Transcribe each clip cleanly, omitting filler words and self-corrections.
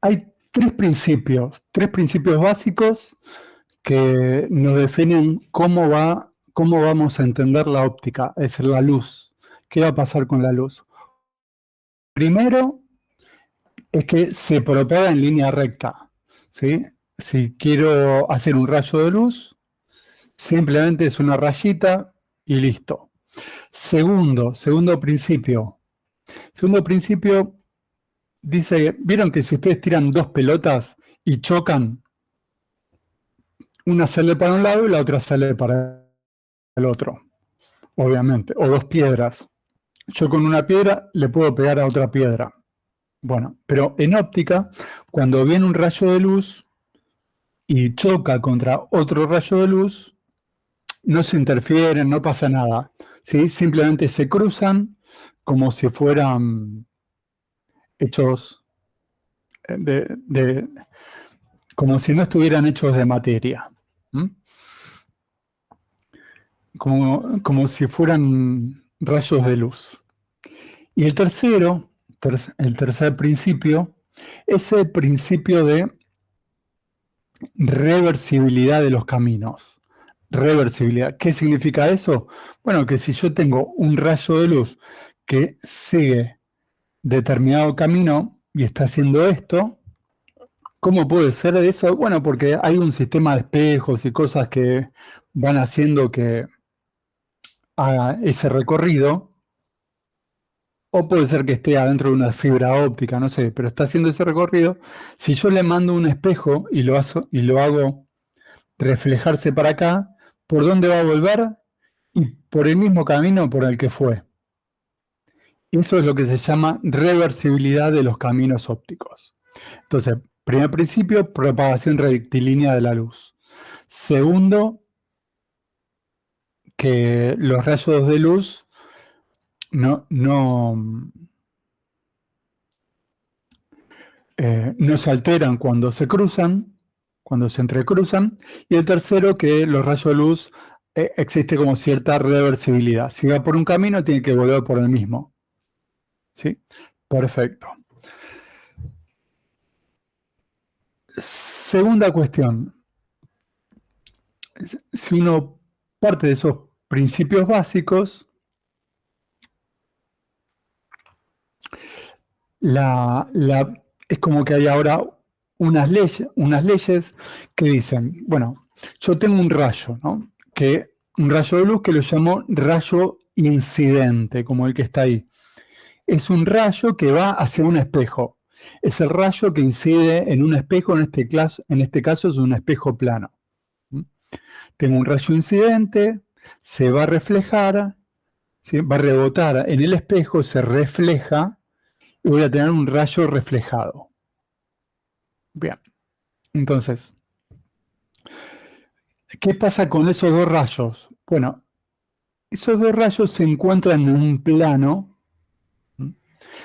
Hay tres principios básicos que nos definen cómo vamos a entender la óptica, es decir, la luz. ¿Qué va a pasar con la luz? Primero es que se propaga en línea recta, ¿sí? Si quiero hacer un rayo de luz, simplemente es una rayita y listo. Segundo principio. Segundo principio dice, ¿vieron que si ustedes tiran dos pelotas y chocan, una sale para un lado y la otra sale para el otro? Obviamente. O dos piedras. Yo con una piedra le puedo pegar a otra piedra. Bueno, pero en óptica, cuando viene un rayo de luz y choca contra otro rayo de luz, no se interfieren, no pasa nada, ¿sí? Simplemente se cruzan como si fueran hechos de como si no estuvieran hechos de materia, ¿m? Como si fueran rayos de luz. Y el tercer principio, es el principio de reversibilidad de los caminos. Reversibilidad. ¿Qué significa eso? Bueno, que si yo tengo un rayo de luz que sigue determinado camino y está haciendo esto, ¿cómo puede ser eso? Bueno, porque hay un sistema de espejos y cosas que van haciendo que haga ese recorrido, o puede ser que esté adentro de una fibra óptica, no sé, pero está haciendo ese recorrido. Si yo le mando un espejo y lo hago reflejarse para acá, ¿por dónde va a volver? Y por el mismo camino por el que fue. Eso es lo que se llama reversibilidad de los caminos ópticos. Entonces, primer principio, propagación rectilínea de la luz. Segundo, que los rayos de luz no se alteran cuando se cruzan, cuando se entrecruzan. Y el tercero, que los rayos de luz existe como cierta reversibilidad. Si va por un camino, tiene que volver por el mismo. ¿Sí? Perfecto. Segunda cuestión. Si uno parte de esos principios básicos, es como que hay ahora unas leyes que dicen, bueno, yo tengo un rayo, ¿no? Un rayo de luz que lo llamo rayo incidente, como el que está ahí. Es un rayo que va hacia un espejo. Es el rayo que incide en un espejo, en este caso es un espejo plano. Tengo un rayo incidente, se va a reflejar, ¿sí? Va a rebotar en el espejo, se refleja y voy a tener un rayo reflejado. Bien, entonces, ¿qué pasa con esos dos rayos? Bueno, esos dos rayos se encuentran en un plano.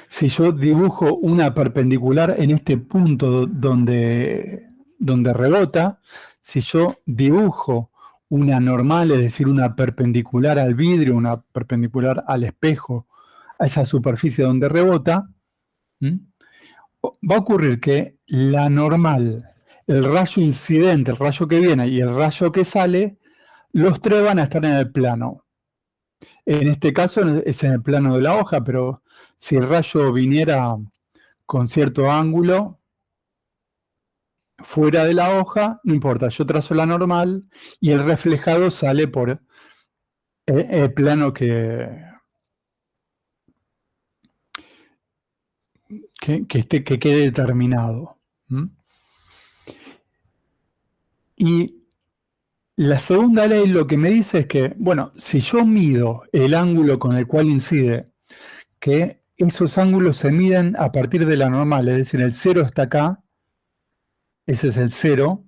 Si yo dibujo una perpendicular en este punto donde rebota, si yo dibujo una normal, es decir, una perpendicular al vidrio, una perpendicular al espejo, a esa superficie donde rebota, va a ocurrir que la normal, el rayo incidente, el rayo que viene y el rayo que sale, los tres van a estar en el plano. En este caso es en el plano de la hoja, pero si el rayo viniera con cierto ángulo fuera de la hoja, no importa, yo trazo la normal y el reflejado sale por el plano que quede determinado. ¿Mm? Y la segunda ley lo que me dice es que, bueno, si yo mido el ángulo con el cual incide, que esos ángulos se miden a partir de la normal, es decir, el cero está acá, ese es el cero,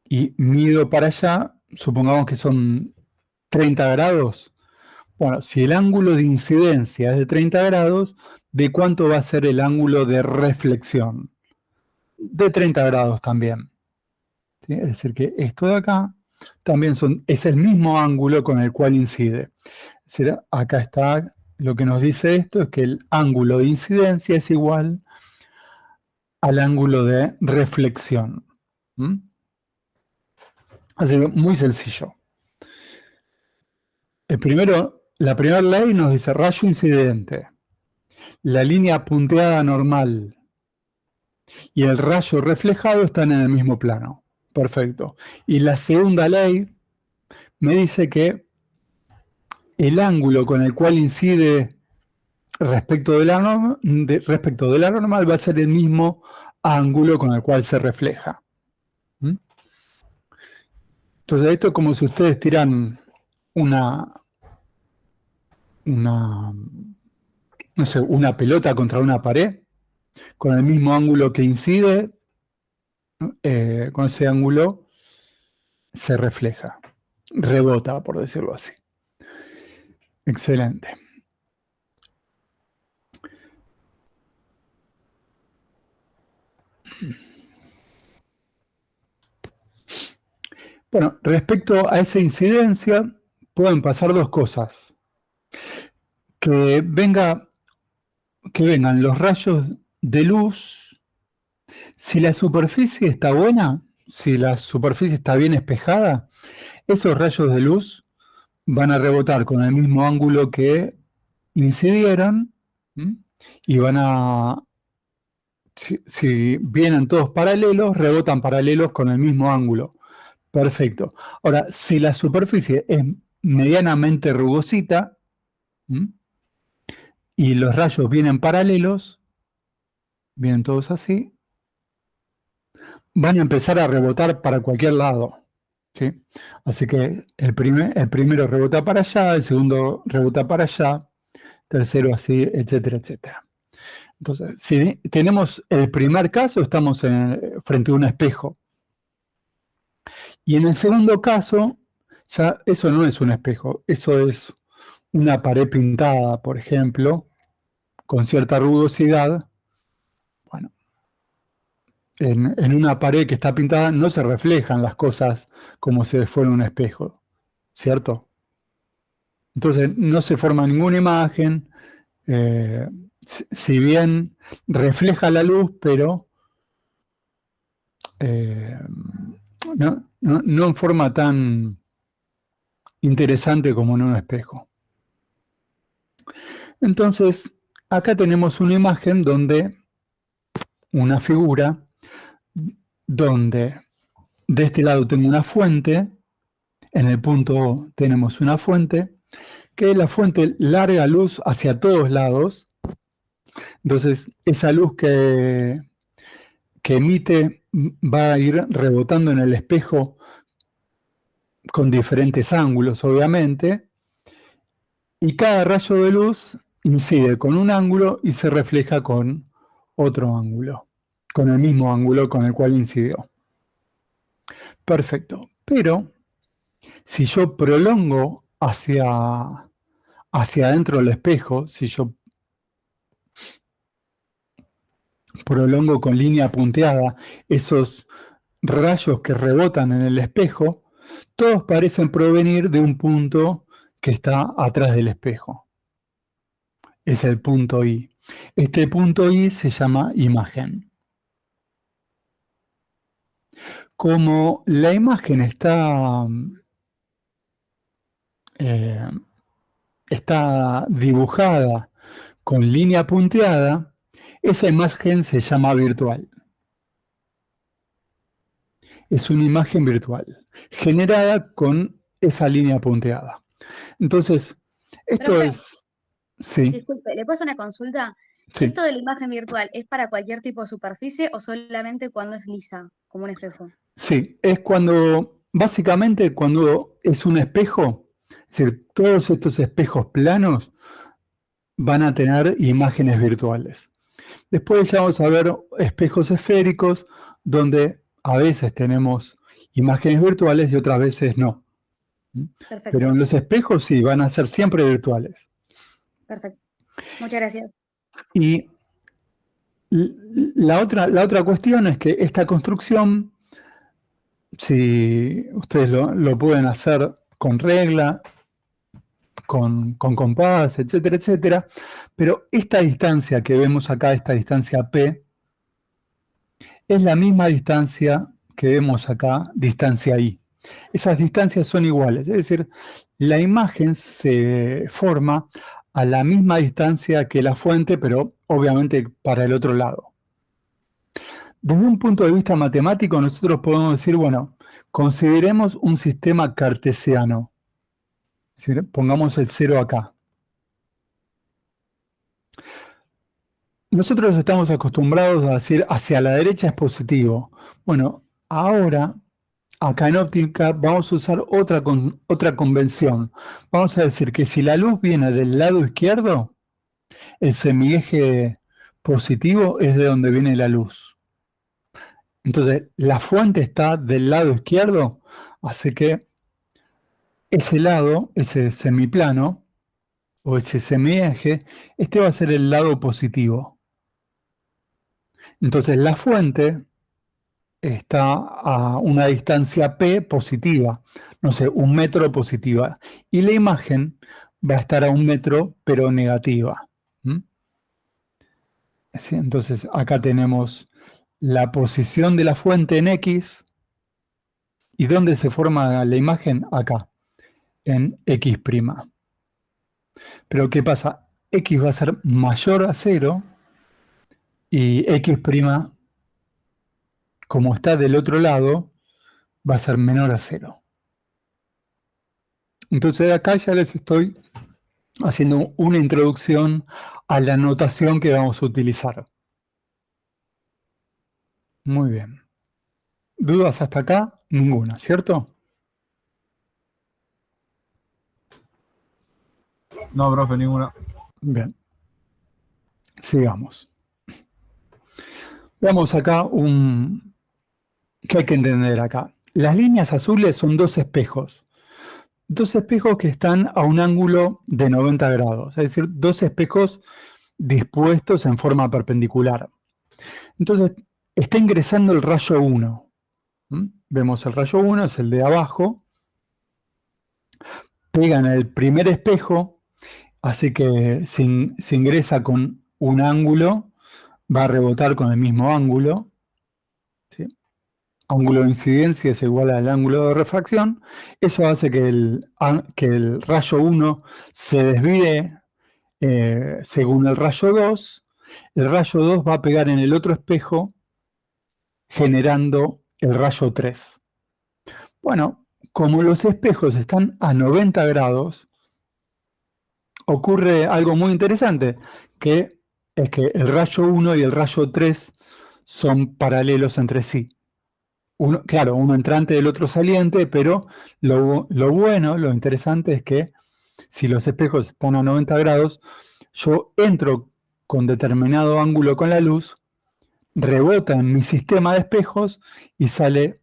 y mido para allá, supongamos que son 30 grados. Bueno, si el ángulo de incidencia es de 30 grados, ¿de cuánto va a ser el ángulo de reflexión? De 30 grados también. ¿Sí? Es decir, que esto de acá también es el mismo ángulo con el cual incide. Es decir, acá está, lo que nos dice esto es que el ángulo de incidencia es igual al ángulo de reflexión. ¿Mm? Así que muy sencillo. La primera ley nos dice rayo incidente, la línea punteada normal y el rayo reflejado están en el mismo plano. Perfecto. Y la segunda ley me dice que el ángulo con el cual incide respecto de la normal va a ser el mismo ángulo con el cual se refleja. ¿Mm? Entonces esto es como si ustedes tiran una pelota contra una pared, con el mismo ángulo que incide, con ese ángulo se refleja, rebota, por decirlo así. Excelente. Bueno, respecto a esa incidencia, pueden pasar dos cosas. Que vengan los rayos de luz, si la superficie está buena, si la superficie está bien espejada, esos rayos de luz van a rebotar con el mismo ángulo que incidieron, ¿m? Y van a, si vienen todos paralelos, rebotan paralelos con el mismo ángulo. Perfecto. Ahora, si la superficie es medianamente rugosita, ¿m? Y los rayos vienen paralelos, vienen todos así, van a empezar a rebotar para cualquier lado, ¿sí? Así que el primero rebota para allá, el segundo rebota para allá, tercero así, etcétera, etcétera. Entonces, si tenemos el primer caso, estamos frente a un espejo. Y en el segundo caso, ya eso no es un espejo, eso es una pared pintada, por ejemplo, con cierta rugosidad. Bueno, en una pared que está pintada no se reflejan las cosas como si fuera un espejo, ¿cierto? Entonces no se forma ninguna imagen, si bien refleja la luz, pero no en forma tan interesante como en un espejo. Entonces, acá tenemos una imagen una figura, donde de este lado tengo una fuente, en el punto O tenemos una fuente, que la fuente larga luz hacia todos lados. Entonces, esa luz que emite va a ir rebotando en el espejo con diferentes ángulos, obviamente, y cada rayo de luz incide con un ángulo y se refleja con otro ángulo, con el mismo ángulo con el cual incidió. Perfecto. Pero si yo prolongo hacia adentro del espejo, si yo prolongo con línea punteada esos rayos que rebotan en el espejo, todos parecen provenir de un punto que está atrás del espejo. Es el punto I. Este punto I se llama imagen. Como la imagen está dibujada con línea punteada, esa imagen se llama virtual. Es una imagen virtual, generada con esa línea punteada. Entonces, esto Profe, es... Sí, disculpe, ¿le puedo hacer una consulta? sí, ¿Esto de la imagen virtual es para cualquier tipo de superficie o solamente cuando es lisa, como un espejo? sí. Es básicamente cuando es un espejo, es decir, todos estos espejos planos van a tener imágenes virtuales. Después ya vamos a ver espejos esféricos, donde a veces tenemos imágenes virtuales y otras veces no. Perfecto. Pero en los espejos sí, van a ser siempre virtuales. Perfecto. Muchas gracias. Y la otra cuestión es que esta construcción, si ustedes lo pueden hacer con regla, con compás, etcétera, etcétera, pero esta distancia que vemos acá, esta distancia P, es la misma distancia que vemos acá, distancia I. Esas distancias son iguales, es decir, la imagen se forma a la misma distancia que la fuente, pero obviamente para el otro lado. Desde un punto de vista matemático, nosotros podemos decir, bueno, consideremos un sistema cartesiano. Es decir, pongamos el 0 acá. Nosotros estamos acostumbrados a decir hacia la derecha es positivo. Bueno, ahora, acá en óptica, vamos a usar otra convención. Vamos a decir que si la luz viene del lado izquierdo, el semieje positivo es de donde viene la luz. Entonces, la fuente está del lado izquierdo, así que ese lado, ese semiplano, o ese semieje, este va a ser el lado positivo. Entonces, la fuente está a una distancia P positiva, no sé, 1 metro positiva, y la imagen va a estar a 1 metro, pero negativa. ¿Sí? Entonces, acá tenemos la posición de la fuente en X, ¿y dónde se forma la imagen? Acá, en X'. Pero ¿qué pasa? X va a ser mayor a 0, y X', como está del otro lado, va a ser menor a 0. Entonces acá ya les estoy haciendo una introducción a la notación que vamos a utilizar. Muy bien. ¿Dudas hasta acá? Ninguna, ¿cierto? No, profe, ninguna. Bien. Sigamos. Veamos acá ¿qué hay que entender acá? Las líneas azules son dos espejos. Dos espejos que están a un ángulo de 90 grados. Es decir, dos espejos dispuestos en forma perpendicular. Entonces, está ingresando el rayo 1. Vemos el rayo 1, es el de abajo. Pega en el primer espejo, así que si ingresa con un ángulo, va a rebotar con el mismo ángulo. ¿Sí? Ángulo de incidencia es igual al ángulo de refracción. Eso hace que el rayo 1 se desvíe según el rayo 2. El rayo 2 va a pegar en el otro espejo, generando el rayo 3. Bueno, como los espejos están a 90 grados, ocurre algo muy interesante, que es que el rayo 1 y el rayo 3 son paralelos entre sí. Claro, uno entrante y el otro saliente, pero lo bueno, lo interesante es que si los espejos están a 90 grados, yo entro con determinado ángulo con la luz, rebota en mi sistema de espejos y sale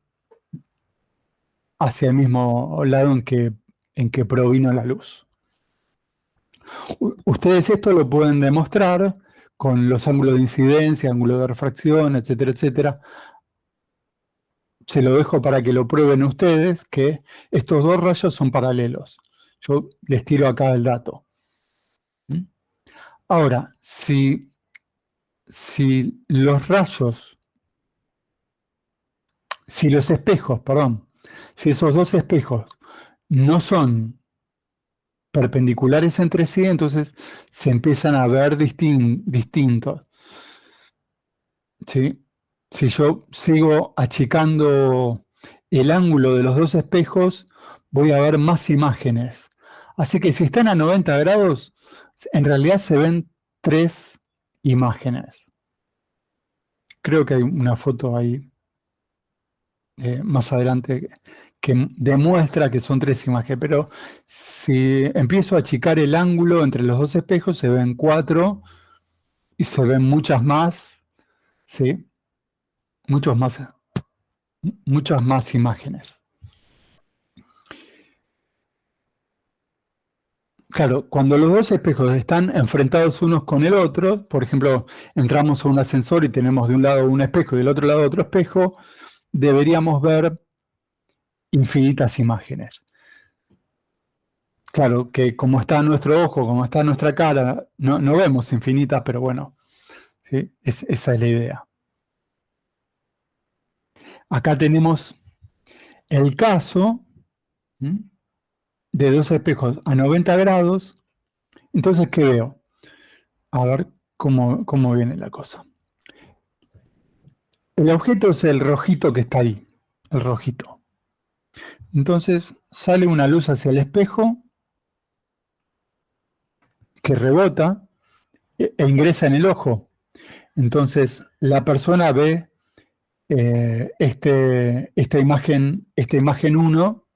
hacia el mismo lado en que provino la luz. Ustedes esto lo pueden demostrar con los ángulos de incidencia, ángulo de refracción, etcétera, etcétera. Se lo dejo para que lo prueben ustedes, que estos dos rayos son paralelos. Yo les tiro acá el dato. Ahora, si los rayos, si los espejos, perdón, si esos dos espejos no son perpendiculares entre sí, entonces se empiezan a ver distintos. ¿Sí? Si yo sigo achicando el ángulo de los dos espejos, voy a ver más imágenes. Así que si están a 90 grados, en realidad se ven 3 imágenes. Creo que hay una foto ahí más adelante que demuestra que son 3 imágenes, pero si empiezo a achicar el ángulo entre los dos espejos, se ven 4 y se ven muchas más, ¿sí? Muchas más imágenes. Claro, cuando los dos espejos están enfrentados unos con el otro, por ejemplo, entramos a un ascensor y tenemos de un lado un espejo y del otro lado otro espejo, deberíamos ver infinitas imágenes. Claro, que como está nuestro ojo, como está nuestra cara, no vemos infinitas, pero bueno, ¿sí? Esa es la idea. Acá tenemos el caso de dos espejos a 90 grados. Entonces, ¿qué veo? A ver cómo viene la cosa. El objeto es el rojito que está ahí, el rojito. Entonces sale una luz hacia el espejo que rebota e ingresa en el ojo. Entonces la persona ve esta imagen 1,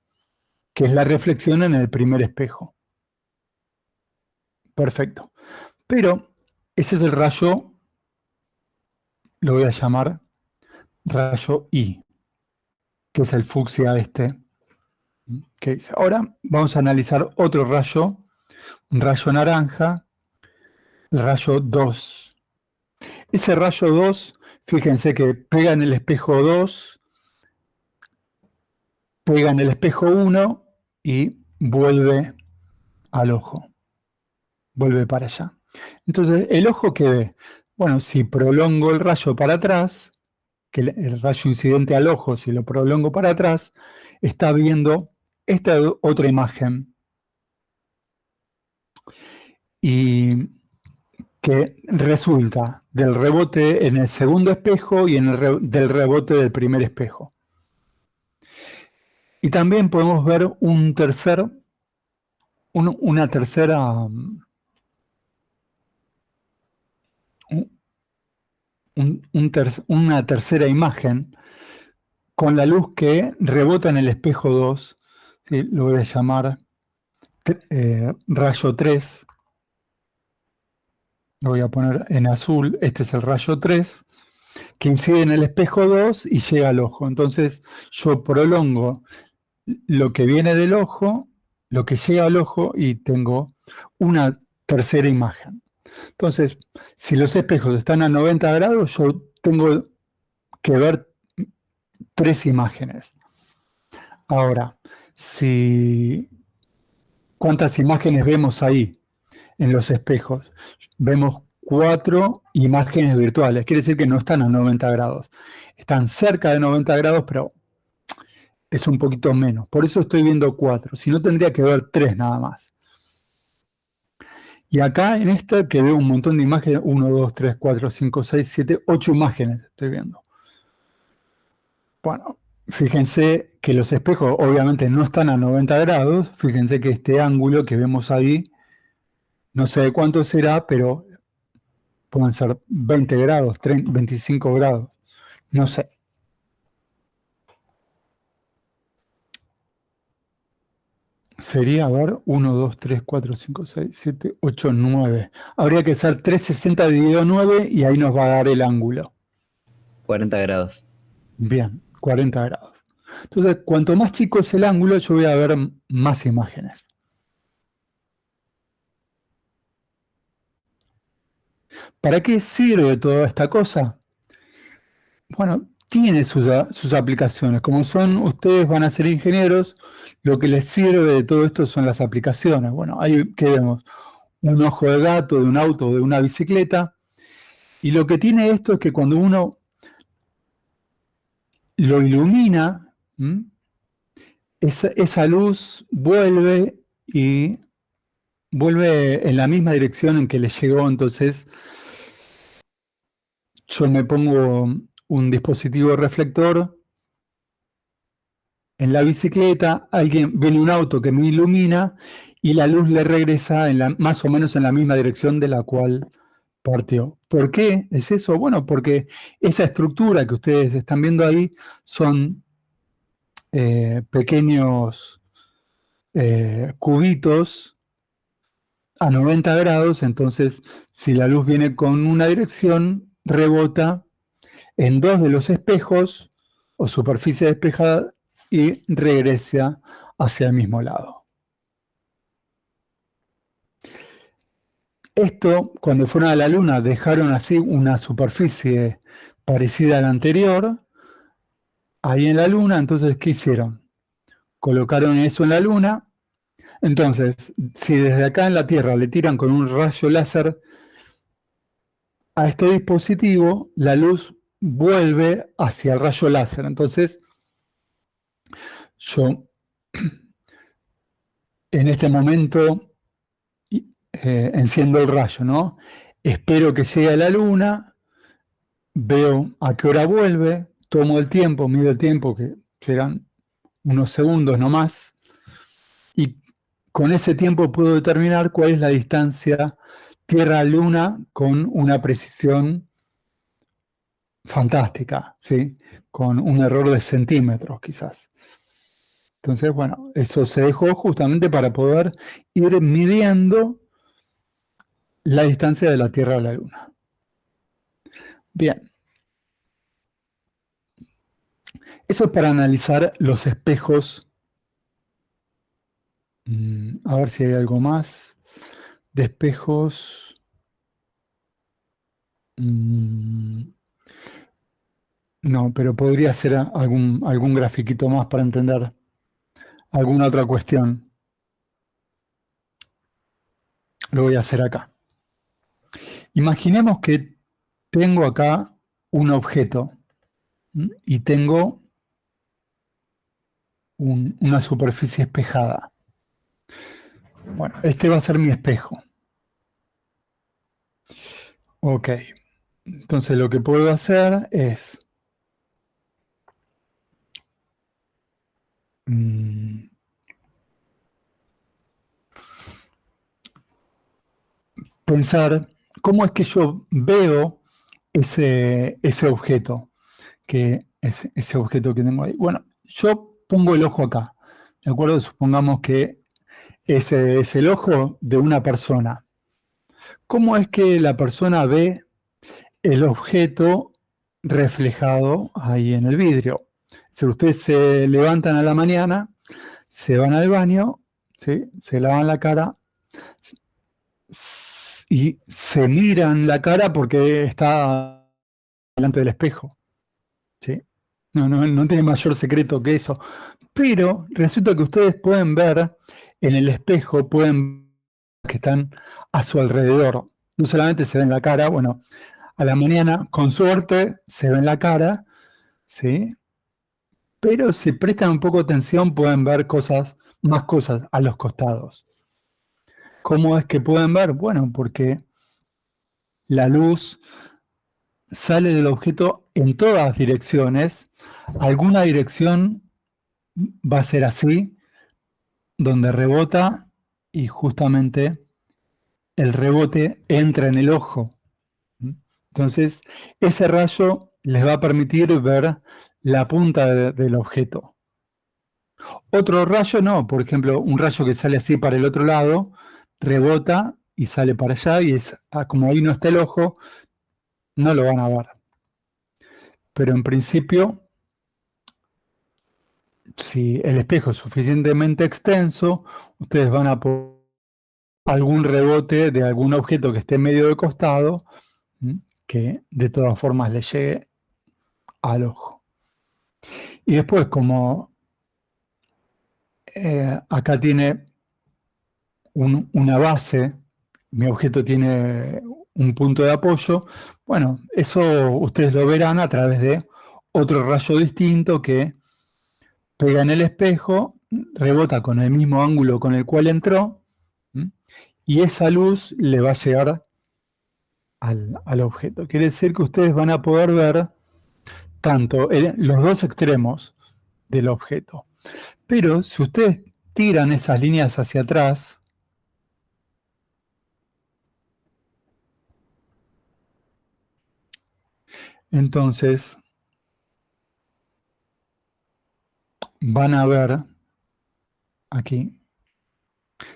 que es la reflexión en el primer espejo. Perfecto. Pero ese es el rayo, lo voy a llamar rayo I, que es el fucsia que dice. Ahora vamos a analizar otro rayo, un rayo naranja, el rayo 2. Ese rayo 2, fíjense que pega en el espejo 2, pega en el espejo 1 y vuelve al ojo, vuelve para allá. Entonces, ¿el ojo qué ve? Bueno, si prolongo el rayo para atrás, que el rayo incidente al ojo, si lo prolongo para atrás, está viendo esta otra imagen. Y que resulta del rebote en el segundo espejo y del rebote del primer espejo. Y también podemos ver una tercera imagen con la luz que rebota en el espejo 2, ¿sí? Lo voy a llamar rayo 3, lo voy a poner en azul, este es el rayo 3, que incide en el espejo 2 y llega al ojo. Entonces yo prolongo lo que viene del ojo, lo que llega al ojo, y tengo una tercera imagen. Entonces, si los espejos están a 90 grados, yo tengo que ver 3 imágenes. Ahora, ¿cuántas imágenes vemos ahí en los espejos? Vemos 4 imágenes virtuales, quiere decir que no están a 90 grados. Están cerca de 90 grados, pero es un poquito menos. Por eso estoy viendo 4. Si no, tendría que ver 3 nada más. Y acá en esta que veo un montón de imágenes, 1, 2, 3, 4, 5, 6, 7, 8 imágenes estoy viendo. Bueno, fíjense que los espejos obviamente no están a 90 grados. Fíjense que este ángulo que vemos ahí, no sé de cuánto será, pero pueden ser 20 grados, 30, 25 grados, no sé. Sería, a ver, 1, 2, 3, 4, 5, 6, 7, 8, 9. Habría que hacer 360 dividido 9 y ahí nos va a dar el ángulo. 40 grados. Bien, 40 grados. Entonces, cuanto más chico es el ángulo, yo voy a ver más imágenes. ¿Para qué sirve toda esta cosa? Bueno, tiene sus aplicaciones. Como ustedes van a ser ingenieros, lo que les sirve de todo esto son las aplicaciones. Bueno, ahí que vemos un ojo de gato, de un auto, de una bicicleta. Y lo que tiene esto es que cuando uno lo ilumina, esa luz vuelve y vuelve en la misma dirección en que le llegó. Entonces, yo me pongo un dispositivo reflector en la bicicleta, viene un auto que me ilumina y la luz le regresa más o menos en la misma dirección de la cual partió. ¿Por qué es eso? Bueno, porque esa estructura que ustedes están viendo ahí son pequeños cubitos a 90 grados, entonces si la luz viene con una dirección, rebota en 2 de los espejos o superficie despejada y regresa hacia el mismo lado. Esto, cuando fueron a la Luna, dejaron así una superficie parecida a la anterior, ahí en la Luna. Entonces, ¿qué hicieron? Colocaron eso en la Luna. Entonces, si desde acá en la Tierra le tiran con un rayo láser a este dispositivo, la luz vuelve hacia el rayo láser. Entonces, yo en este momento enciendo el rayo, ¿no? Espero que llegue a la luna, veo a qué hora vuelve, tomo el tiempo, mido el tiempo, que serán unos segundos no más, y con ese tiempo puedo determinar cuál es la distancia Tierra-Luna con una precisión fantástica, ¿sí? Con un error de centímetros quizás. Entonces, bueno, eso se dejó justamente para poder ir midiendo la distancia de la Tierra a la Luna. Bien. Eso es para analizar los espejos. A ver si hay algo más de espejos. No, pero podría ser algún grafiquito más para entender alguna otra cuestión. Lo voy a hacer acá. Imaginemos que tengo acá un objeto y tengo una superficie espejada. Bueno, este va a ser mi espejo. Ok. Entonces lo que puedo hacer es pensar cómo es que yo veo ese objeto, ese objeto que tengo ahí. Bueno, yo pongo el ojo acá, ¿de acuerdo? Supongamos que ese es el ojo de una persona. ¿Cómo es que la persona ve el objeto reflejado ahí en el vidrio? Si ustedes se levantan a la mañana, se van al baño, ¿sí? Se lavan la cara y se miran la cara porque está delante del espejo, ¿sí? No tiene mayor secreto que eso. Pero resulta que ustedes pueden ver en el espejo, pueden ver que están a su alrededor. No solamente se ven la cara, bueno, a la mañana, con suerte, se ven la cara, ¿sí? Pero si prestan un poco de atención, pueden ver más cosas a los costados. ¿Cómo es que pueden ver? Bueno, porque la luz sale del objeto en todas direcciones. Alguna dirección va a ser así, donde rebota y justamente el rebote entra en el ojo. Entonces, ese rayo les va a permitir ver la punta del objeto. Otro rayo no, por ejemplo, un rayo que sale así para el otro lado, rebota y sale para allá y como ahí no está el ojo, no lo van a ver. Pero en principio, si el espejo es suficientemente extenso, ustedes van a poder algún rebote de algún objeto que esté medio de costado, que de todas formas le llegue al ojo. Y después, como acá tiene una base, mi objeto tiene un punto de apoyo, bueno, eso ustedes lo verán a través de otro rayo distinto que pega en el espejo, rebota con el mismo ángulo con el cual entró, y esa luz le va a llegar al objeto. Quiere decir que ustedes van a poder ver tanto los dos extremos del objeto. Pero si ustedes tiran esas líneas hacia atrás, entonces van a ver aquí,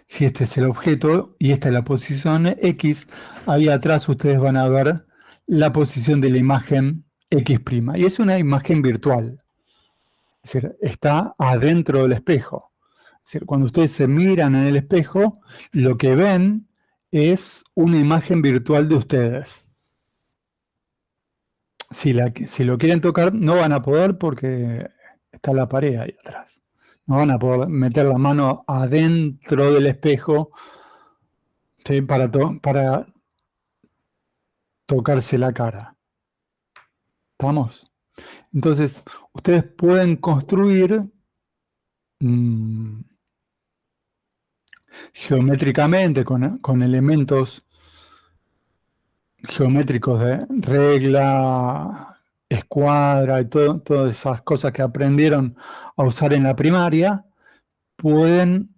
si este es el objeto y esta es la posición X, ahí atrás ustedes van a ver la posición de la imagen X'. Y es una imagen virtual. Es decir, está adentro del espejo. Es decir, cuando ustedes se miran en el espejo, lo que ven es una imagen virtual de ustedes. Si lo quieren tocar, no van a poder porque está la pared ahí atrás. No van a poder meter la mano adentro del espejo, ¿sí? para tocarse la cara. ¿Estamos? Entonces, ustedes pueden construir geométricamente con elementos geométricos de regla, escuadra y todas esas cosas que aprendieron a usar en la primaria, pueden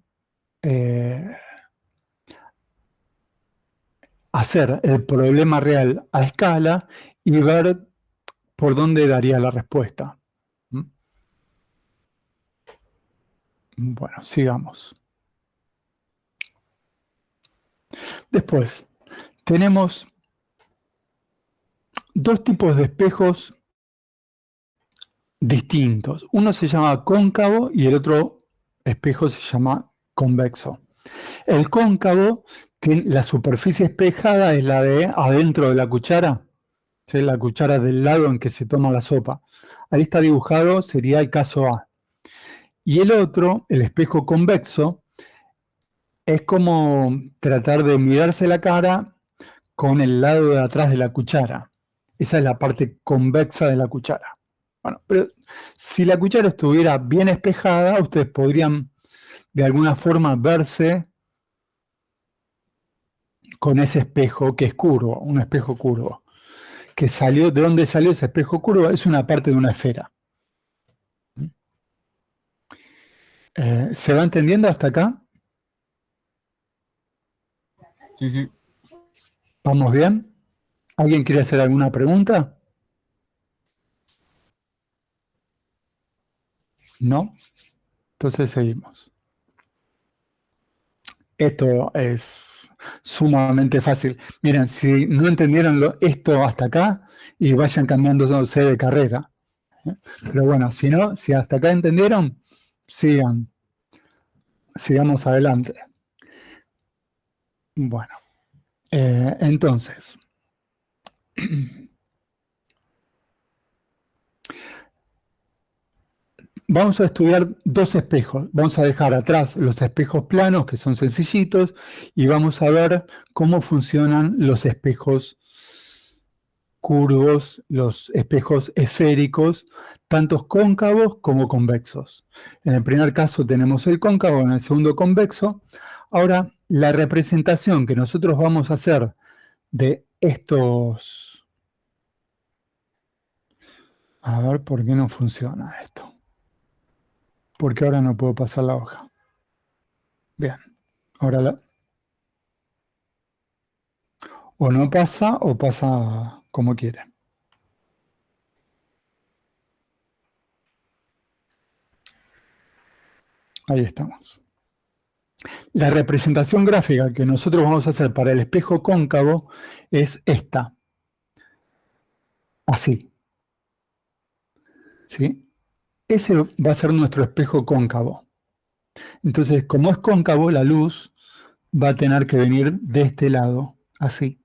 hacer el problema real a escala y ver por dónde daría la respuesta. Bueno, sigamos. Después, tenemos dos tipos de espejos distintos. Uno se llama cóncavo y el otro espejo se llama convexo. El cóncavo, la superficie espejada es la de adentro de la cuchara, ¿sí? La cuchara del lado en que se toma la sopa. Ahí está dibujado, sería el caso A. Y el otro, el espejo convexo, es como tratar de mirarse la cara con el lado de atrás de la cuchara. Esa es la parte convexa de la cuchara. Bueno, pero si la cuchara estuviera bien espejada, ustedes podrían de alguna forma verse con ese espejo que es curvo, un espejo curvo. Que salió, ¿de dónde salió ese espejo curvo? Es una parte de una esfera. ¿Se va entendiendo hasta acá? Sí, sí. ¿Vamos bien? ¿Alguien quiere hacer alguna pregunta? ¿No? Entonces seguimos. Esto es sumamente fácil. Miren, si no entendieron esto hasta acá, y vayan cambiándose de carrera. Pero bueno, si no, si hasta acá entendieron, sigamos adelante. Bueno, entonces, vamos a estudiar dos espejos. Vamos a dejar atrás los espejos planos, que son sencillitos, y vamos a ver cómo funcionan los espejos curvos, los espejos esféricos, tanto cóncavos como convexos. En el primer caso tenemos el cóncavo, en el segundo convexo. Ahora, la representación que nosotros vamos a hacer de estos... A ver, ¿por qué no funciona esto? Porque ahora no puedo pasar la hoja. Bien, ahora o no pasa o pasa como quiere. Ahí estamos. La representación gráfica que nosotros vamos a hacer para el espejo cóncavo es esta. Así. ¿Sí? Ese va a ser nuestro espejo cóncavo. Entonces, como es cóncavo, la luz va a tener que venir de este lado, así.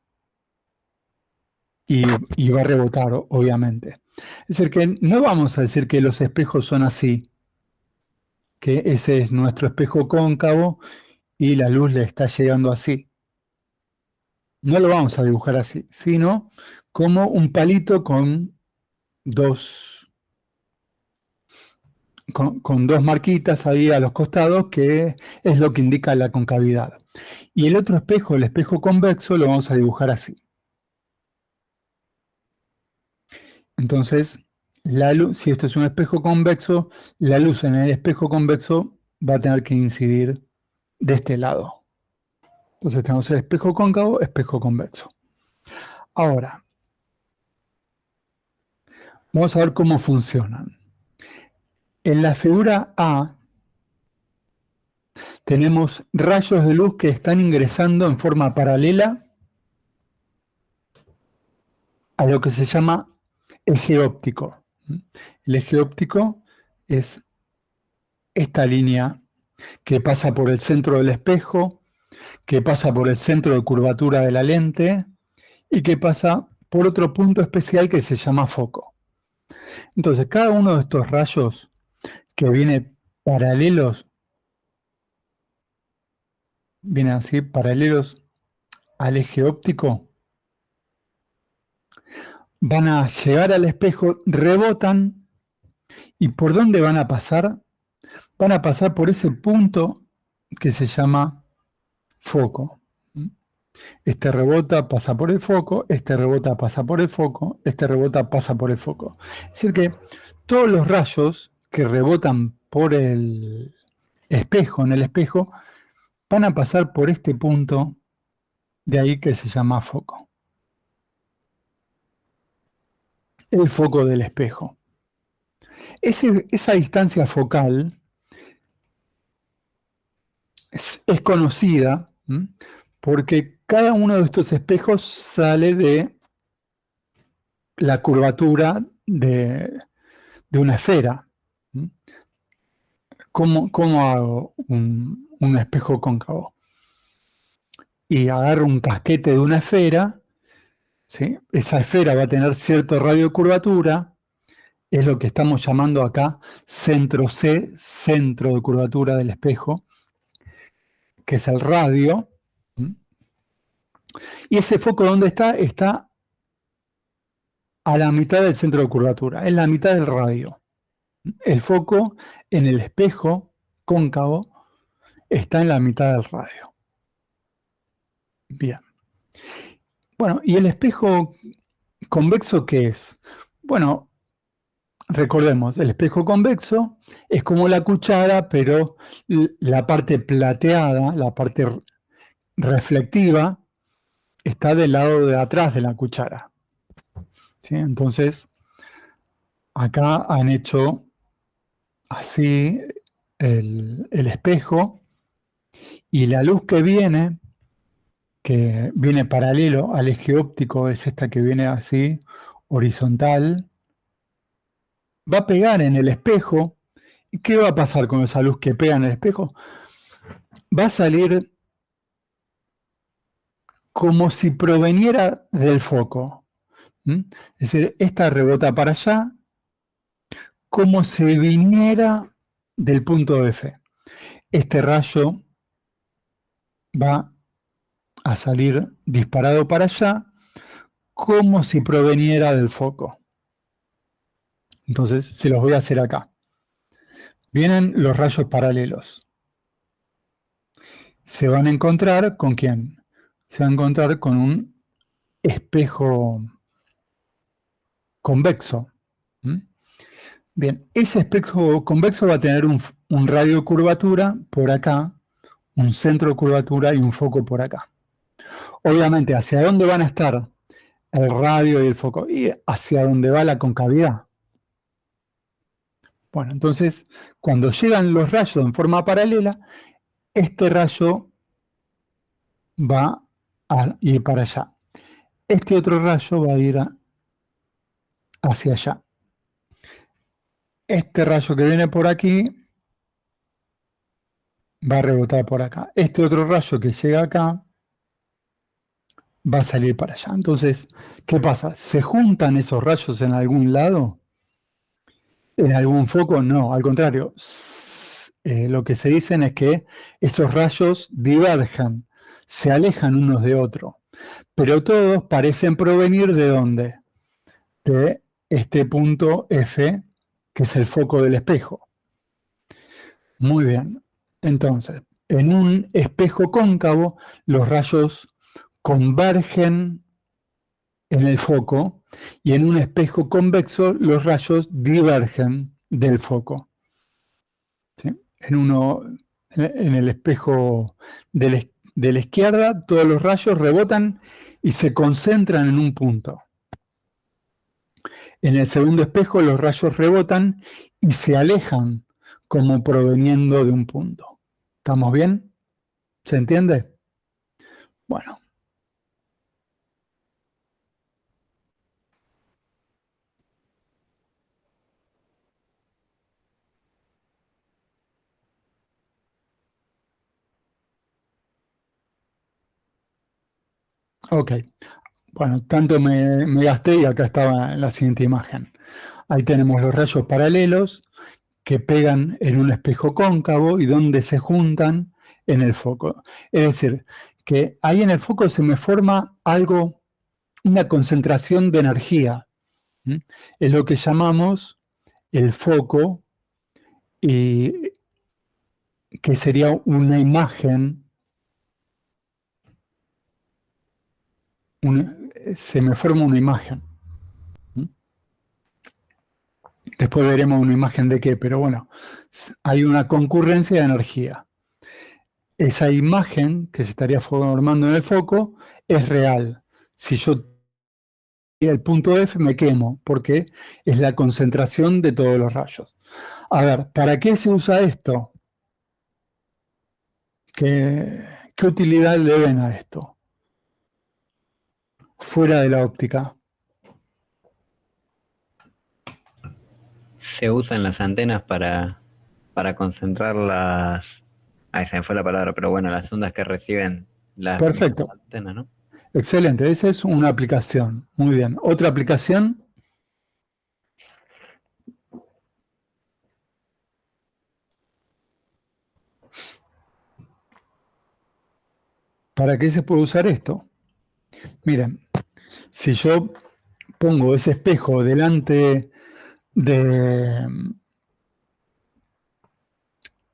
Y va a rebotar, obviamente. Es decir, que no vamos a decir que los espejos son así, que ese es nuestro espejo cóncavo y la luz le está llegando así. No lo vamos a dibujar así, sino como un palito con dos marquitas ahí a los costados, que es lo que indica la concavidad. Y el otro espejo, el espejo convexo, lo vamos a dibujar así. Entonces, la luz, si esto es un espejo convexo, la luz en el espejo convexo va a tener que incidir de este lado. Entonces tenemos el espejo cóncavo, espejo convexo. Ahora, vamos a ver cómo funcionan. En la figura A tenemos rayos de luz que están ingresando en forma paralela a lo que se llama eje óptico. El eje óptico es esta línea que pasa por el centro del espejo, que pasa por el centro de curvatura de la lente y que pasa por otro punto especial que se llama foco. Entonces, cada uno de estos rayos que viene vienen así, paralelos al eje óptico, van a llegar al espejo, rebotan, ¿y por dónde van a pasar? Van a pasar por ese punto que se llama foco. Este rebota, pasa por el foco, este rebota, pasa por el foco, este rebota, pasa por el foco. Es decir que todos los rayos que rebotan por el espejo, en el espejo, van a pasar por este punto de ahí que se llama foco. El foco del espejo. Esa distancia focal es conocida porque cada uno de estos espejos sale de la curvatura de una esfera. ¿Cómo hago un espejo cóncavo? Y agarro un casquete de una esfera, ¿sí? Esa esfera va a tener cierto radio de curvatura, es lo que estamos llamando acá centro C, centro de curvatura del espejo, que es el radio. Y ese foco, ¿dónde está? Está a la mitad del centro de curvatura, en la mitad del radio. El foco en el espejo cóncavo está en la mitad del radio. Bien. Bueno, ¿y el espejo convexo qué es? Bueno, recordemos, el espejo convexo es como la cuchara, pero la parte plateada, la parte reflectiva, está del lado de atrás de la cuchara. ¿Sí? Entonces, acá han hecho así el espejo y la luz que viene paralelo al eje óptico, es esta que viene así, horizontal, va a pegar en el espejo. ¿Y qué va a pasar con esa luz que pega en el espejo? Va a salir como si proveniera del foco. Es decir, esta rebota para allá, como si viniera del punto F. Este rayo va a salir disparado para allá, como si proveniera del foco. Entonces, se los voy a hacer acá. Vienen los rayos paralelos. Se van a encontrar ¿con quién? Se van a encontrar con un espejo convexo. Bien, ese espejo convexo va a tener un radio de curvatura por acá, un centro de curvatura y un foco por acá. Obviamente, ¿hacia dónde van a estar el radio y el foco? Y hacia dónde va la concavidad. Bueno, entonces, cuando llegan los rayos en forma paralela, este rayo va a ir para allá. Este otro rayo va a ir hacia allá. Este rayo que viene por aquí va a rebotar por acá. Este otro rayo que llega acá va a salir para allá. Entonces, ¿qué pasa? ¿Se juntan esos rayos en algún lado? ¿En algún foco? No, al contrario. Lo que se dicen es que esos rayos divergen, se alejan unos de otros. Pero todos parecen provenir ¿de dónde? De este punto F, que es el foco del espejo. Muy bien. Entonces, en un espejo cóncavo, los rayos convergen en el foco y en un espejo convexo, los rayos divergen del foco. ¿Sí? En el espejo de la izquierda, todos los rayos rebotan y se concentran en un punto. En el segundo espejo los rayos rebotan y se alejan como proveniendo de un punto. ¿Estamos bien? ¿Se entiende? Bueno. Ok. Bueno, tanto me gasté y acá estaba la siguiente imagen. Ahí tenemos los rayos paralelos que pegan en un espejo cóncavo y donde se juntan en el foco. Es decir, que ahí en el foco se me forma algo, una concentración de energía. ¿Mm? Es lo que llamamos el foco, y que sería una imagen, se me forma una imagen. ¿Mm? Después veremos una imagen de qué, pero bueno, hay una concurrencia de energía. Esa imagen que se estaría formando en el foco es real. Si yo el punto F me quemo, porque es la concentración de todos los rayos. A ver, ¿para qué se usa esto? ¿Qué utilidad le ven a esto? Fuera de la óptica. Se usan las antenas para concentrar las... Ah, esa me fue la palabra, pero bueno, las ondas que reciben las Perfecto. antenas, ¿no? Excelente, esa es una aplicación. Muy bien. ¿Otra aplicación? ¿Para qué se puede usar esto? Miren, si yo pongo ese espejo delante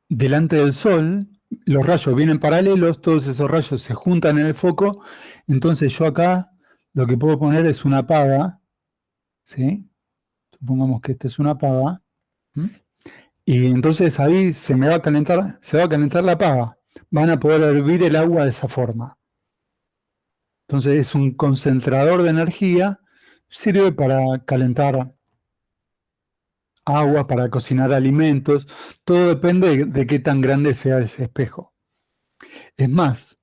del Sol, los rayos vienen paralelos, todos esos rayos se juntan en el foco, entonces yo acá lo que puedo poner es una paga, ¿sí? Supongamos que esta es una paga, ¿m? Y entonces ahí se va a calentar la paga. Van a poder hervir el agua de esa forma. Entonces es un concentrador de energía, sirve para calentar agua, para cocinar alimentos, todo depende de qué tan grande sea ese espejo. Es más,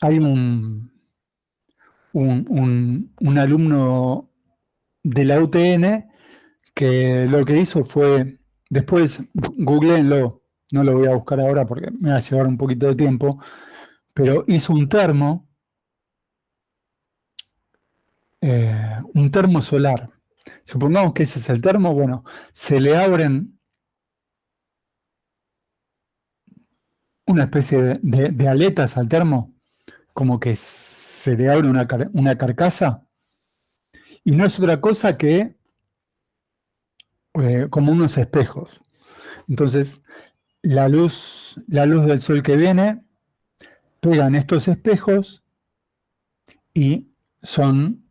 hay un alumno de la UTN que lo que hizo fue, después googleenlo, no lo voy a buscar ahora porque me va a llevar un poquito de tiempo, pero hizo un termo solar. Supongamos que ese es el termo, bueno, se le abren una especie de aletas al termo, como que se le abre una carcasa, y no es otra cosa que como unos espejos. Entonces, la luz del sol que viene pega en estos espejos y son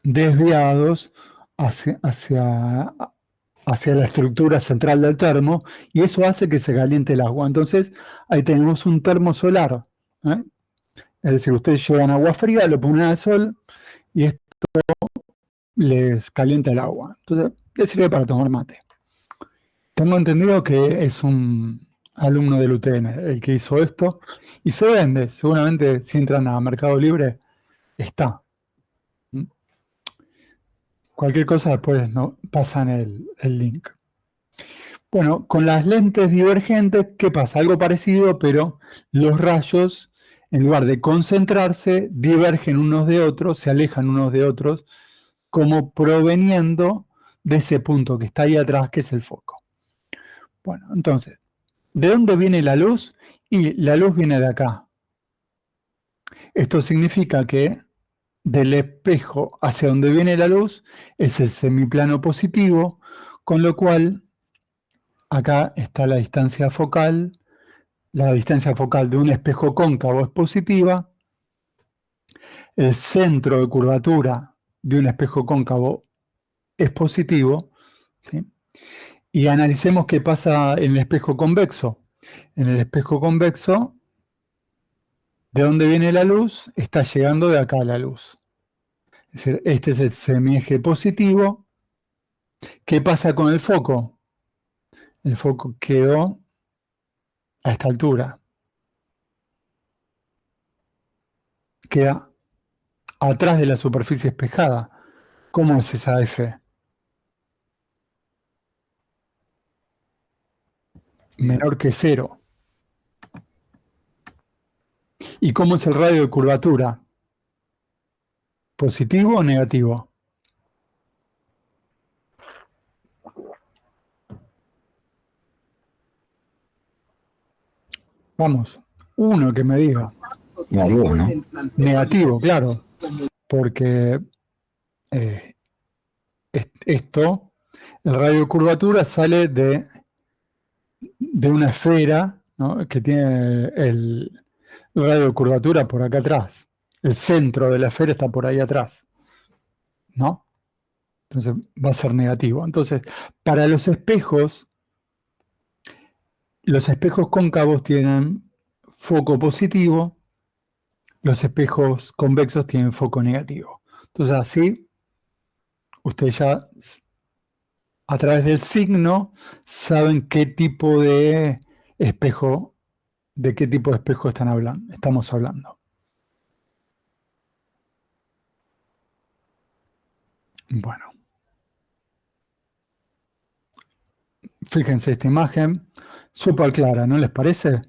desviados hacia la estructura central del termo, y eso hace que se caliente el agua. Entonces, ahí tenemos un termo solar. ¿Eh? Es decir, ustedes llevan agua fría, lo ponen al sol y esto les calienta el agua. Entonces, les sirve para tomar mate. Tengo entendido que es un alumno del UTN el que hizo esto y se vende. Seguramente si entran a Mercado Libre, está. ¿Mm? Cualquier cosa después pasan el link. Bueno, con las lentes divergentes, ¿qué pasa? Algo parecido, pero los rayos, en lugar de concentrarse, divergen unos de otros, se alejan unos de otros, como proveniendo de ese punto que está ahí atrás, que es el foco. Bueno, entonces, ¿de dónde viene la luz? Y la luz viene de acá. Esto significa que del espejo hacia donde viene la luz es el semiplano positivo, con lo cual acá está la distancia focal. La distancia focal de un espejo cóncavo es positiva. El centro de curvatura de un espejo cóncavo es positivo, ¿sí? Y analicemos qué pasa en el espejo convexo. En el espejo convexo, ¿de dónde viene la luz? Está llegando de acá la luz. Es decir, este es el semieje positivo. ¿Qué pasa con el foco? El foco quedó a esta altura. Queda atrás de la superficie espejada. ¿Cómo es esa F? Menor que 0. ¿Y cómo es el radio de curvatura? ¿Positivo o negativo? Vamos, uno que me diga. Negativo, ¿no? Negativo, claro, porque esto, el radio de curvatura sale de una esfera, ¿no?, que tiene el radio de curvatura por acá atrás. El centro de la esfera está por ahí atrás, ¿no? Entonces va a ser negativo. Entonces, para los espejos cóncavos tienen foco positivo, los espejos convexos tienen foco negativo. Entonces así, ustedes ya a través del signo saben qué tipo de espejo, estamos hablando. Bueno. Fíjense esta imagen, súper clara, ¿no les parece?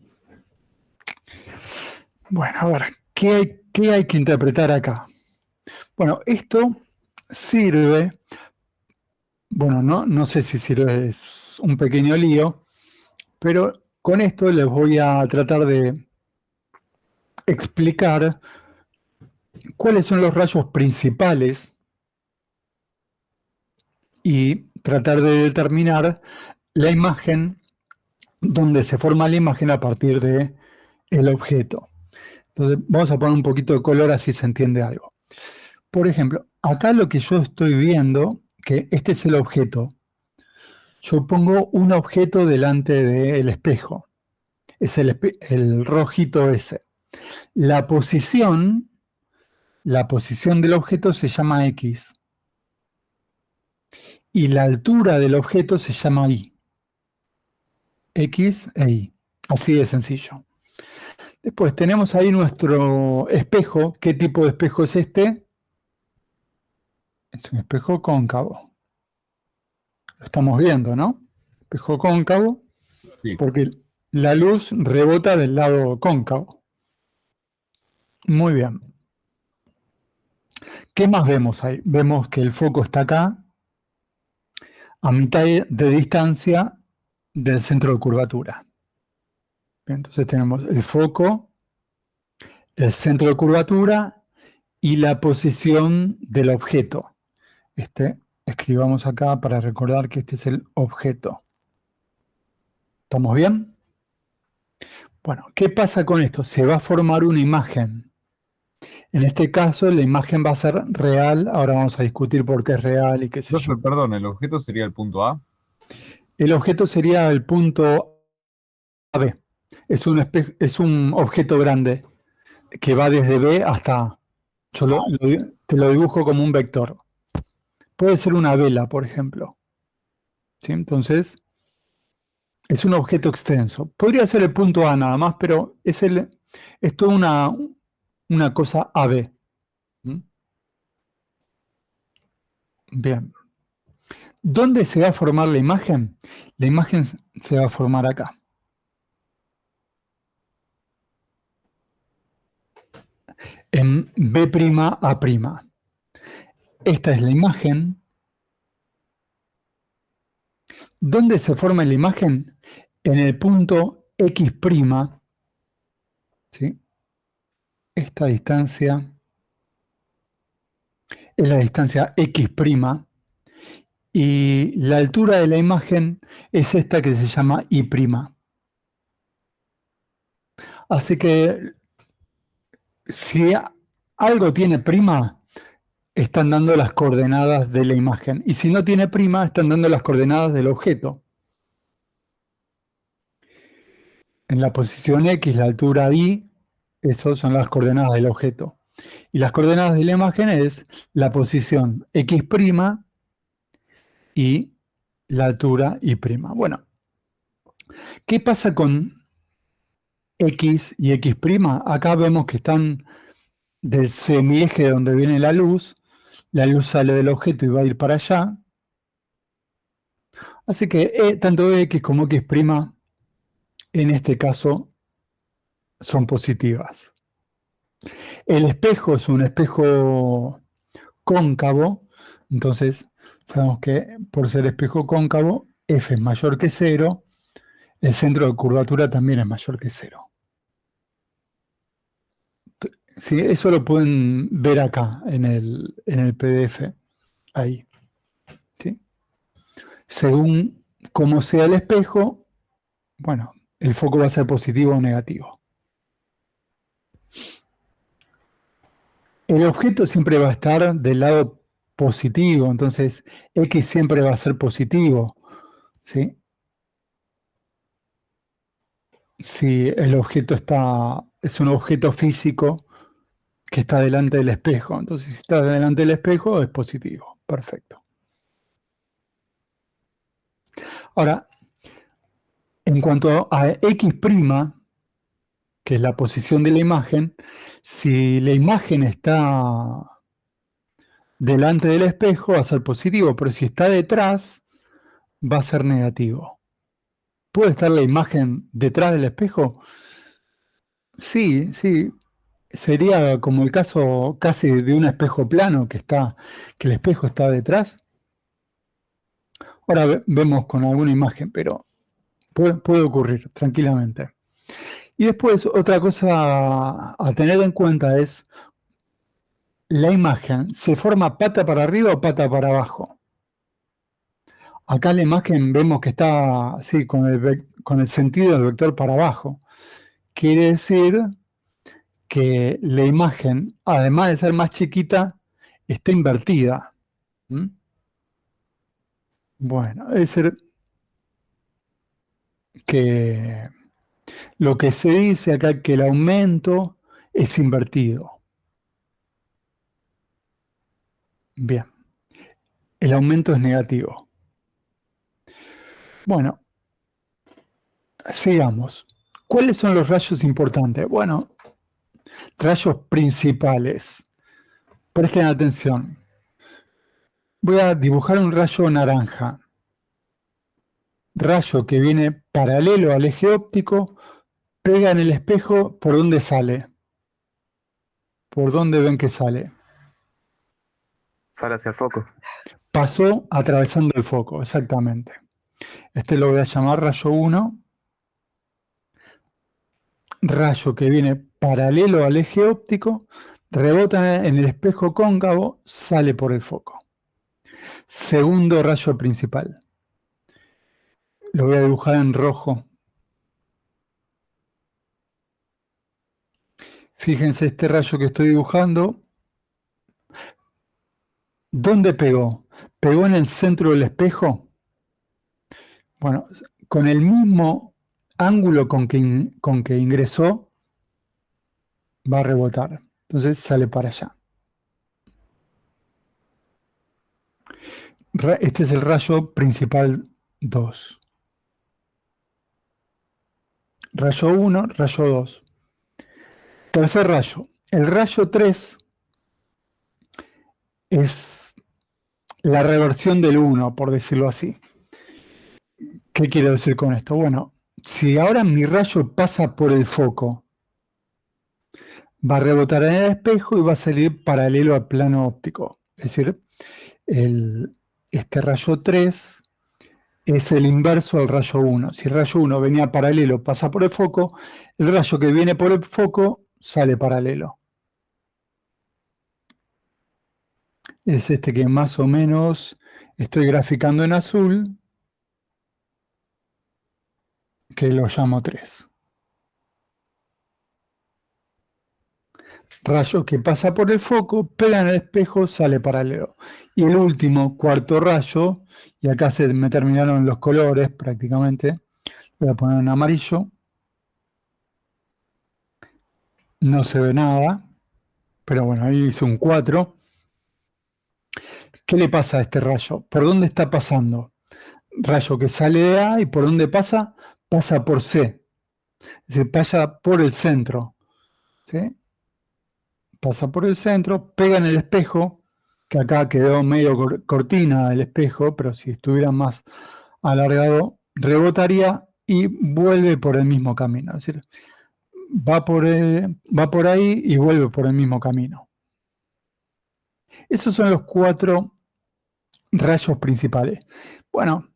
Bueno, a ver, ¿qué hay que interpretar acá? Bueno, esto sirve, bueno, no sé si sirve, es un pequeño lío, pero con esto les voy a tratar de explicar cuáles son los rayos principales y tratar de determinar la imagen, donde se forma la imagen a partir de el objeto. Entonces, vamos a poner un poquito de color así se entiende algo. Por ejemplo, acá lo que yo estoy viendo, que este es el objeto. Yo pongo un objeto delante del espejo. Es el rojito ese. La posición del objeto se llama X. Y la altura del objeto se llama Y. X e Y. Así de sencillo. Después tenemos ahí nuestro espejo. ¿Qué tipo de espejo es este? Es un espejo cóncavo. Lo estamos viendo, ¿no? Espejo cóncavo. Sí. Porque la luz rebota del lado cóncavo. Muy bien. ¿Qué más vemos ahí? Vemos que el foco está acá, a mitad de distancia del centro de curvatura. Entonces tenemos el foco, el centro de curvatura y la posición del objeto. Escribamos acá para recordar que este es el objeto. ¿Estamos bien? Bueno, ¿qué pasa con esto? Se va a formar una imagen. En este caso, la imagen va a ser real. Ahora vamos a discutir por qué es real y qué sé yo. Perdón, ¿el objeto sería el punto A? El objeto sería el punto AB. Es un objeto grande que va desde B hasta A. Yo te lo dibujo como un vector. Puede ser una vela, por ejemplo. ¿Sí? Entonces, es un objeto extenso. Podría ser el punto A nada más, pero es toda una cosa AB. ¿Mm? Bien. ¿Dónde se va a formar la imagen? La imagen se va a formar acá. En B'A'. Esta es la imagen. ¿Dónde se forma la imagen? En el punto X'. ¿Sí? Esta distancia es la distancia X'. Y la altura de la imagen es esta que se llama Y'. Así que si algo tiene prima, están dando las coordenadas de la imagen. Y si no tiene prima, están dando las coordenadas del objeto. En la posición X, la altura Y, esas son las coordenadas del objeto. Y las coordenadas de la imagen es la posición X' y la altura Y'. Bueno, ¿qué pasa con X y X'? Acá vemos que están del semieje donde viene la luz sale del objeto y va a ir para allá. Así que tanto X como X' en este caso son positivas. El espejo es un espejo cóncavo, entonces sabemos que por ser espejo cóncavo, F es mayor que 0, el centro de curvatura también es mayor que 0. Sí, eso lo pueden ver acá en el PDF. ahí. ¿Sí? Según cómo sea el espejo, bueno, el foco va a ser positivo o negativo. El objeto siempre va a estar del lado positivo, entonces X siempre va a ser positivo, ¿sí? Si el objeto es un objeto físico que está delante del espejo, entonces si está delante del espejo es positivo, perfecto. Ahora, en cuanto a X', que es la posición de la imagen, si la imagen está delante del espejo va a ser positivo, pero si está detrás va a ser negativo. ¿Puede estar la imagen detrás del espejo? Sí, sí. Sería como el caso casi de un espejo plano que el espejo está detrás. Ahora vemos con alguna imagen, pero puede ocurrir tranquilamente. Y después otra cosa a tener en cuenta es la imagen. ¿Se forma pata para arriba o pata para abajo? Acá la imagen vemos que está así, con el sentido del vector para abajo. Quiere decir que la imagen, además de ser más chiquita, está invertida. ¿Mm? Bueno, es decir que lo que se dice acá es que el aumento es invertido. Bien, el aumento es negativo. Bueno, sigamos. ¿Cuáles son los rayos importantes? Bueno, rayos principales. Presten atención. Voy a dibujar un rayo naranja. Rayo que viene paralelo al eje óptico, pega en el espejo. ¿Por dónde sale? ¿Por dónde ven que sale? Sale hacia el foco. Pasó atravesando el foco, exactamente. Este lo voy a llamar rayo 1. Rayo que viene paralelo al eje óptico, rebota en el espejo cóncavo, sale por el foco. Segundo rayo principal. Lo voy a dibujar en rojo. Fíjense este rayo que estoy dibujando. ¿Dónde pegó? ¿Pegó en el centro del espejo? Bueno, con el mismo ángulo con que ingresó, va a rebotar. Entonces sale para allá. Este es el rayo principal 2. Rayo 1, rayo 2. Tercer rayo. El rayo 3 es la reversión del 1, por decirlo así. ¿Qué quiero decir con esto? Bueno, si ahora mi rayo pasa por el foco, va a rebotar en el espejo y va a salir paralelo al plano óptico. Es decir, este rayo 3 es el inverso del rayo 1. Si el rayo 1 venía paralelo, pasa por el foco, el rayo que viene por el foco sale paralelo. Es este que más o menos estoy graficando en azul, que lo llamo 3. Rayo que pasa por el foco, pega en el espejo, sale paralelo. Y el último, cuarto rayo, y acá se me terminaron los colores prácticamente, voy a poner en amarillo. No se ve nada, pero bueno, ahí hice un 4. ¿Qué le pasa a este rayo? ¿Por dónde está pasando? Rayo que sale de A y ¿por dónde pasa? Pasa por C. Es decir, pasa por el centro. ¿Sí? Pasa por el centro, pega en el espejo, que acá quedó medio cortina el espejo, pero si estuviera más alargado, rebotaría y vuelve por el mismo camino. Es decir, va por ahí y vuelve por el mismo camino. Esos son los 4 rayos principales. Bueno,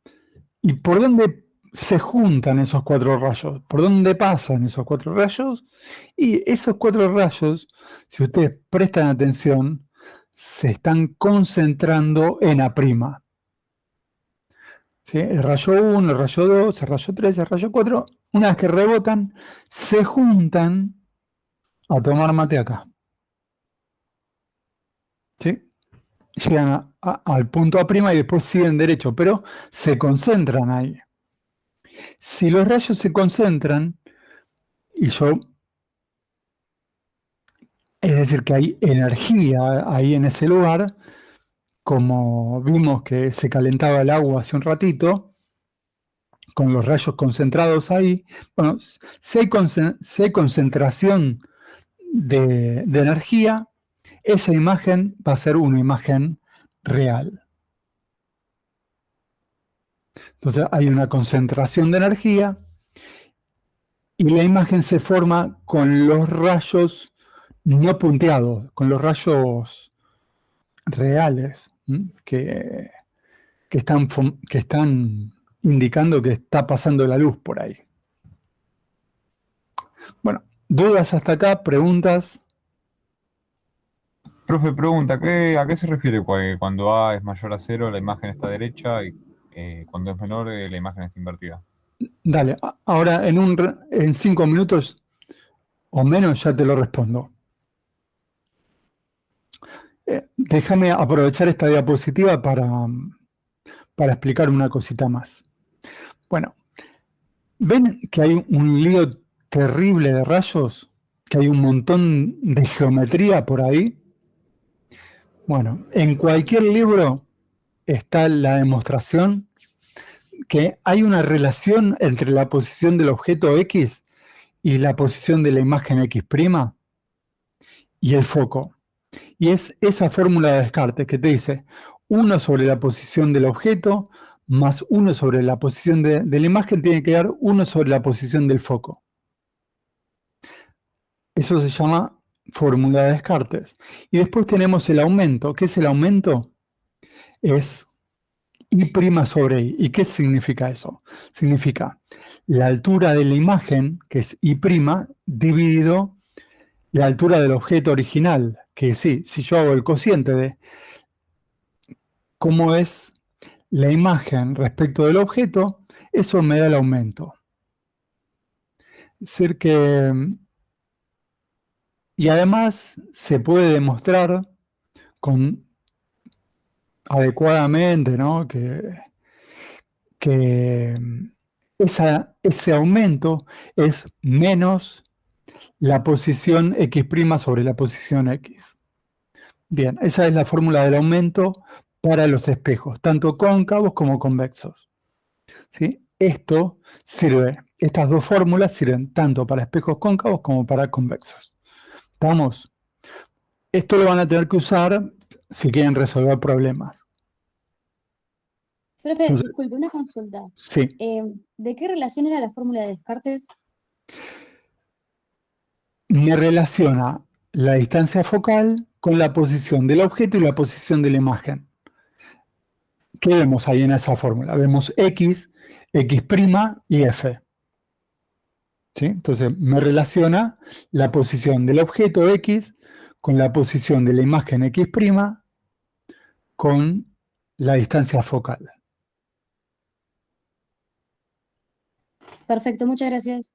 ¿y por dónde se juntan esos 4 rayos? ¿Por dónde pasan esos 4 rayos? Y esos 4 rayos, si ustedes prestan atención, se están concentrando en A'. ¿Sí? El rayo 1, el rayo 2, el rayo 3, el rayo 4, una vez que rebotan, se juntan a tomar mate acá. ¿Sí? Llegan al punto A' y después siguen derecho, pero se concentran ahí. Si los rayos se concentran, es decir, que hay energía ahí en ese lugar, como vimos que se calentaba el agua hace un ratito, con los rayos concentrados ahí, bueno, si hay concentración de energía, esa imagen va a ser una imagen real. Entonces hay una concentración de energía y la imagen se forma con los rayos no punteados, con los rayos reales, que están indicando que está pasando la luz por ahí. Bueno, ¿dudas hasta acá? ¿Preguntas? Profe, pregunta, ¿a qué se refiere cuando A es mayor a cero, la imagen está derecha y cuando es menor, la imagen está invertida? Dale, ahora en 5 minutos o menos ya te lo respondo. Déjame aprovechar esta diapositiva para explicar una cosita más. Bueno, ¿ven que hay un lío terrible de rayos? ¿Que hay un montón de geometría por ahí? Bueno, en cualquier libro está la demostración que hay una relación entre la posición del objeto X y la posición de la imagen X' y el foco. Y es esa fórmula de Descartes que te dice 1 sobre la posición del objeto más 1 sobre la posición de la imagen tiene que dar 1 sobre la posición del foco. Eso se llama fórmula de Descartes. Y después tenemos el aumento. ¿Qué es el aumento? Es I' sobre I. ¿Y qué significa eso? Significa la altura de la imagen, que es I', dividido la altura del objeto original, que sí, si yo hago el cociente de cómo es la imagen respecto del objeto, eso me da el aumento. Es decir que, y además se puede demostrar adecuadamente, ¿no? que ese aumento es menos la posición X' sobre la posición X. Bien, esa es la fórmula del aumento para los espejos, tanto cóncavos como convexos. ¿Sí? Estas dos fórmulas sirven tanto para espejos cóncavos como para convexos. ¿Estamos? Esto lo van a tener que usar si quieren resolver problemas. Profe, Entonces, disculpe, una consulta. sí, ¿De qué relación era la fórmula de Descartes? me relaciona la distancia focal con la posición del objeto y la posición de la imagen. ¿Qué vemos ahí en esa fórmula? Vemos X, X' y F. ¿Sí? Entonces me relaciona la posición del objeto X con la posición de la imagen X' con la distancia focal. Perfecto, muchas gracias.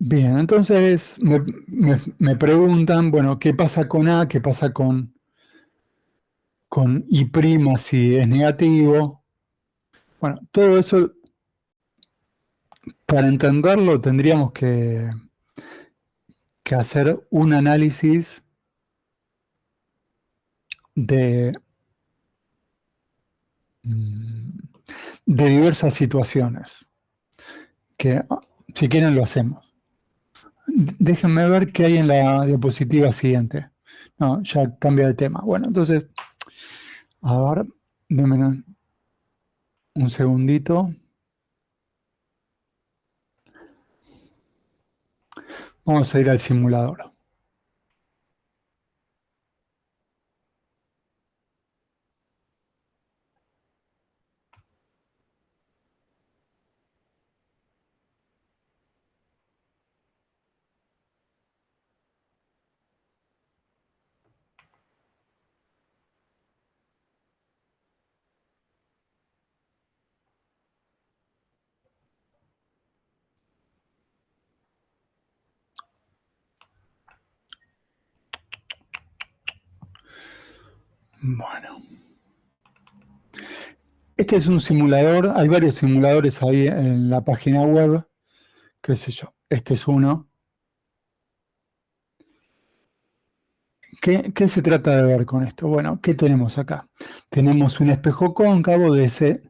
Bien, entonces me preguntan, bueno, ¿qué pasa con A? ¿Qué pasa con I' si es negativo? Bueno, todo eso, para entenderlo, tendríamos que hacer un análisis de, de diversas situaciones, que si quieren lo hacemos. Déjenme ver qué hay en la diapositiva siguiente. No, ya cambia de tema. Bueno, entonces, a ver, denme un segundito. Vamos a ir al simulador. Bueno. Este es un simulador, hay varios simuladores ahí en la página web, qué sé yo, este es uno. ¿Qué se trata de ver con esto? Bueno, ¿qué tenemos acá? Tenemos un espejo cóncavo de ese,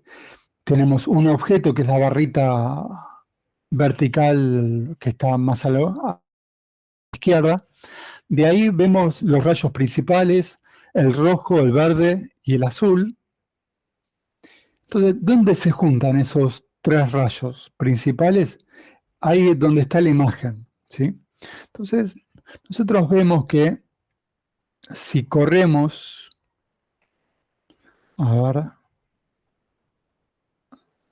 tenemos un objeto que es la barrita vertical que está más a la izquierda. De ahí vemos los rayos principales, el rojo, el verde y el azul. Entonces, ¿dónde se juntan esos tres rayos principales? Ahí es donde está la imagen, ¿sí? Entonces, nosotros vemos que si corremos, a ver,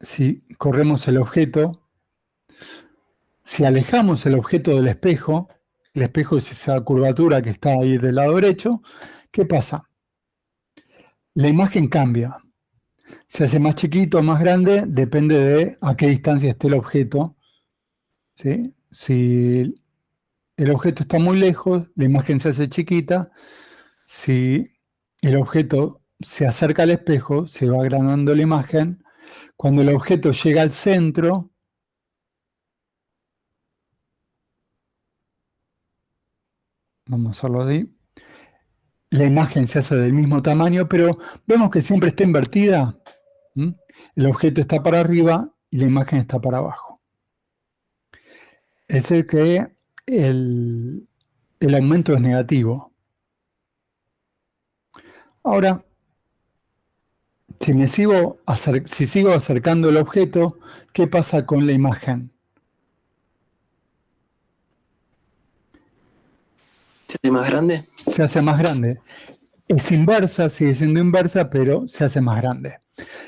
si corremos el objeto, si alejamos el objeto del espejo, el espejo es esa curvatura que está ahí del lado derecho, ¿qué pasa? La imagen cambia. Se hace más chiquito o más grande, depende de a qué distancia esté el objeto, ¿sí? Si el objeto está muy lejos, la imagen se hace chiquita. Si el objeto se acerca al espejo, se va agrandando la imagen. Cuando el objeto llega al centro, vamos a hacerlo así, la imagen se hace del mismo tamaño, pero vemos que siempre está invertida. ¿Mm? El objeto está para arriba y la imagen está para abajo. Es decir, que el aumento es negativo. Ahora, si sigo acercando el objeto, ¿qué pasa con la imagen? ¿Se hace más grande? Se hace más grande. Es inversa, sigue siendo inversa, pero se hace más grande.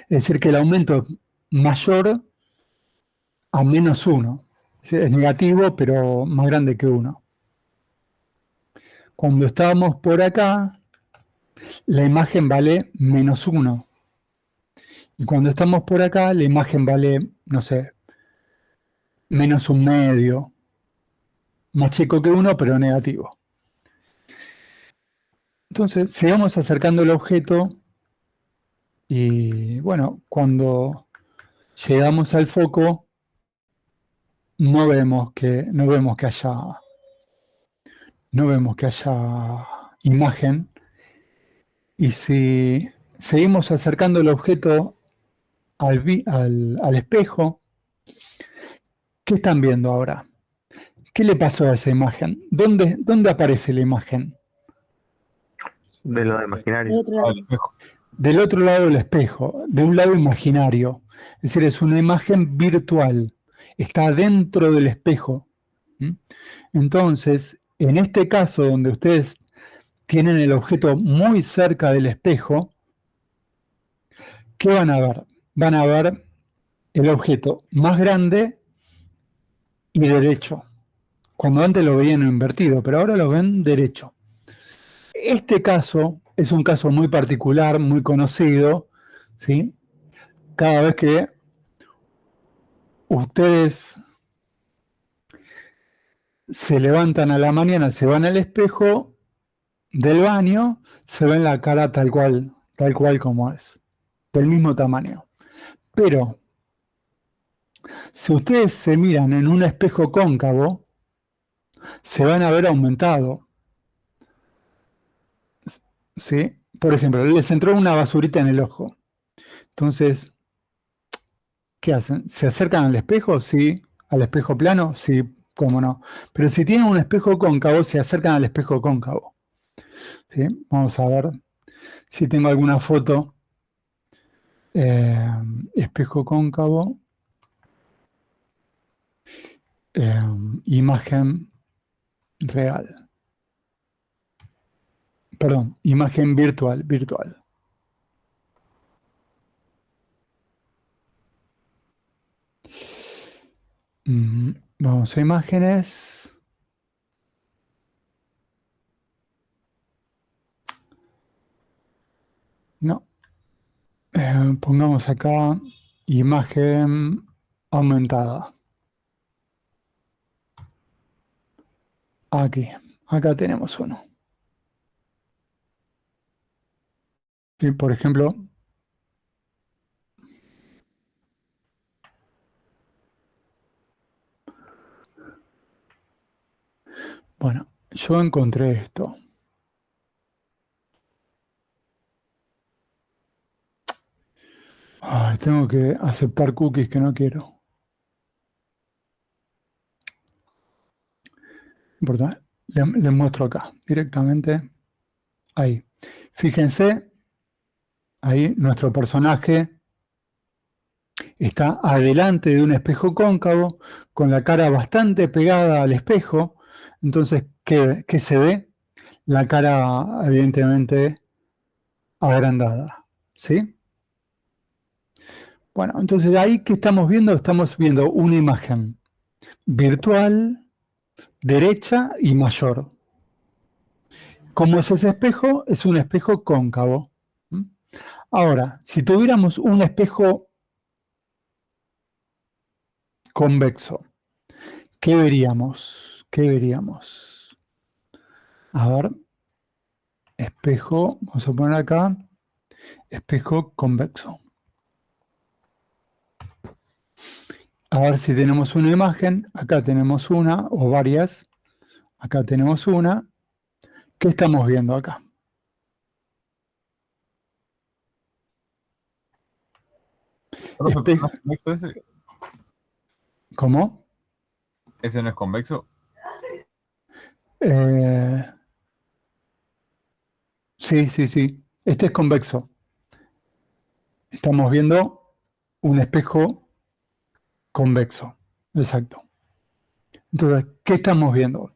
Es decir, que el aumento es mayor a -1. Es negativo, pero más grande que 1. Cuando estábamos por acá, la imagen vale -1. Y cuando estamos por acá, la imagen vale, no sé, -1/2. Más chico que 1, pero negativo. Entonces, sigamos acercando el objeto y, bueno, cuando llegamos al foco, no vemos que haya imagen. Y si seguimos acercando el objeto al espejo, ¿qué están viendo ahora? ¿Qué le pasó a esa imagen? ¿Dónde aparece la imagen? De lo de Del imaginario. otro lado. Al espejo. Del otro lado del espejo, de un lado imaginario. Es decir, es una imagen virtual. Está dentro del espejo. ¿Mm? Entonces, en este caso, donde ustedes tienen el objeto muy cerca del espejo, ¿qué van a ver? Van a ver el objeto más grande y derecho. Cuando antes lo veían invertido, pero ahora lo ven derecho. Este caso es un caso muy particular, muy conocido, ¿sí? Cada vez que ustedes se levantan a la mañana, se van al espejo del baño, se ven la cara tal cual como es, del mismo tamaño. Pero si ustedes se miran en un espejo cóncavo, se van a ver aumentado. ¿Sí? Por ejemplo, les entró una basurita en el ojo. Entonces, ¿qué hacen? ¿Se acercan al espejo? Sí. ¿Al espejo plano? Sí, cómo no. Pero si tienen un espejo cóncavo, se acercan al espejo cóncavo. ¿Sí? Vamos a ver si tengo alguna foto. Espejo cóncavo. Imagen real. Perdón, imagen virtual. Vamos a imágenes. No. Pongamos acá imagen aumentada. Aquí. Acá tenemos uno. Y por ejemplo, bueno, yo encontré esto. Ay, tengo que aceptar cookies que no quiero. Importante. Les muestro acá, directamente. Ahí. Fíjense, ahí nuestro personaje está adelante de un espejo cóncavo, con la cara bastante pegada al espejo. Entonces, ¿qué se ve? La cara, evidentemente, agrandada. ¿Sí? Bueno, entonces ahí, ¿qué estamos viendo? Estamos viendo una imagen virtual, derecha y mayor. ¿Cómo es ese espejo? Es un espejo cóncavo. ¿Mm? Ahora, si tuviéramos un espejo convexo, ¿qué veríamos? ¿Qué veríamos? A ver, espejo, vamos a poner acá, espejo convexo. A ver si tenemos una imagen, acá tenemos una o varias, acá tenemos una. ¿Qué estamos viendo acá? Profe, ¿no Espejo, es convexo ese? ¿cómo? ¿Ese no es convexo? Sí, sí, sí. Este es convexo. Estamos viendo un espejo convexo. Exacto. Entonces, ¿qué estamos viendo?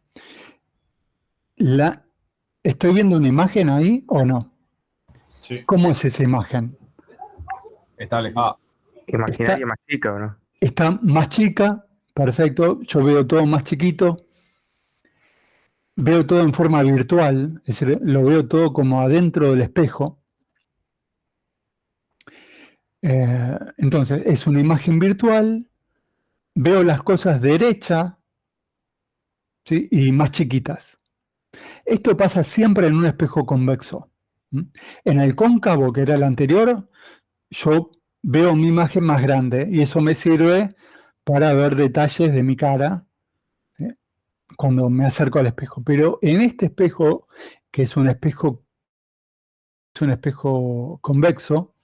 ¿Estoy viendo una imagen ahí o no? Sí. ¿Cómo es esa imagen? Está alejado. Imaginaria más chica, ¿o no? Está más chica, perfecto. Yo veo todo más chiquito. Veo todo en forma virtual, es decir, lo veo todo como adentro del espejo. Entonces, es una imagen virtual. Veo las cosas derecha, ¿sí? Y más chiquitas. Esto pasa siempre en un espejo convexo. ¿Mm? En el cóncavo, que era el anterior, yo veo mi imagen más grande y eso me sirve para ver detalles de mi cara, ¿sí? Cuando me acerco al espejo. Pero en este espejo, que es un espejo convexo,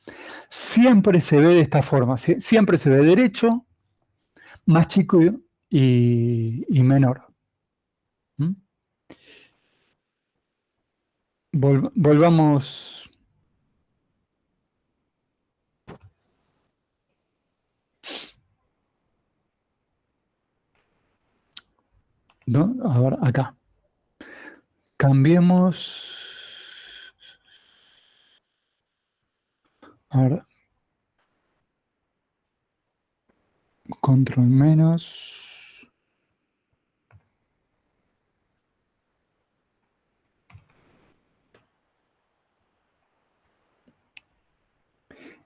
siempre se ve de esta forma, siempre se ve derecho, más chico y menor. ¿Mm? Volvamos. ¿No? A ver, acá. Cambiemos. A ver. Control menos.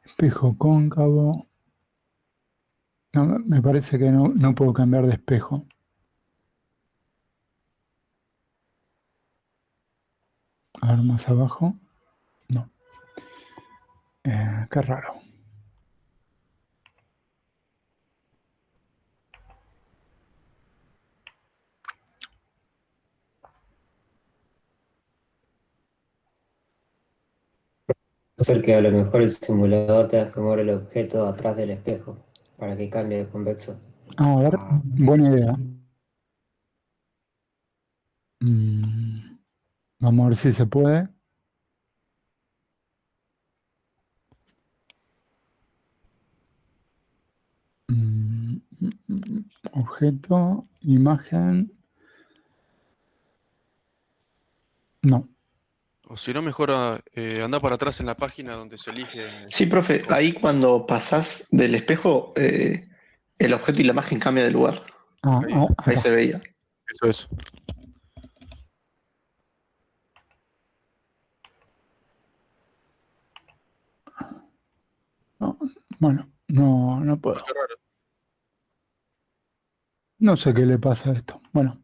Espejo cóncavo. No, me parece que no puedo cambiar de espejo. A ver, más abajo. No. Qué raro. Es el que a lo mejor el simulador te hace mover el objeto atrás del espejo para que cambie de convexo. A ver, buena idea. Vamos a ver si se puede. Objeto, imagen. No. O si no, mejor anda para atrás en la página donde se elige. Sí, profe, ahí cuando pasás del espejo, el objeto y la imagen cambia de lugar. Ahí. Ahí Acá. se veía. Eso es. No, bueno, no puedo. Qué raro. No sé qué le pasa a esto. Bueno.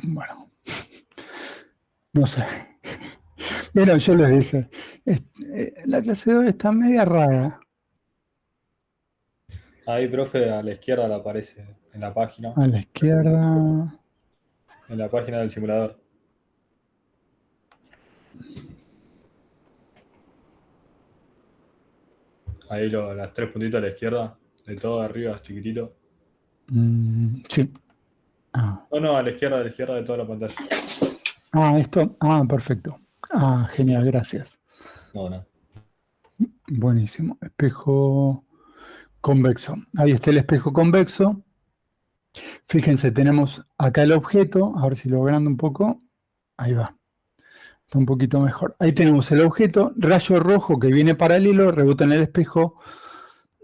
Bueno. No sé. Bueno, yo les dije, la clase de hoy está media rara. Ahí, profe, a la izquierda le aparece en la página. A la izquierda. En la página del simulador. Ahí las 3 puntitos a la izquierda, de todo arriba, chiquitito. Sí. Ah. No, a la izquierda de toda la pantalla. Esto. Perfecto. Genial, gracias. No. Buenísimo. Espejo convexo. Ahí está el espejo convexo. Fíjense, tenemos acá el objeto. A ver si lo agrando un poco. Ahí va. Está un poquito mejor. Ahí tenemos el objeto. Rayo rojo que viene paralelo, rebota en el espejo,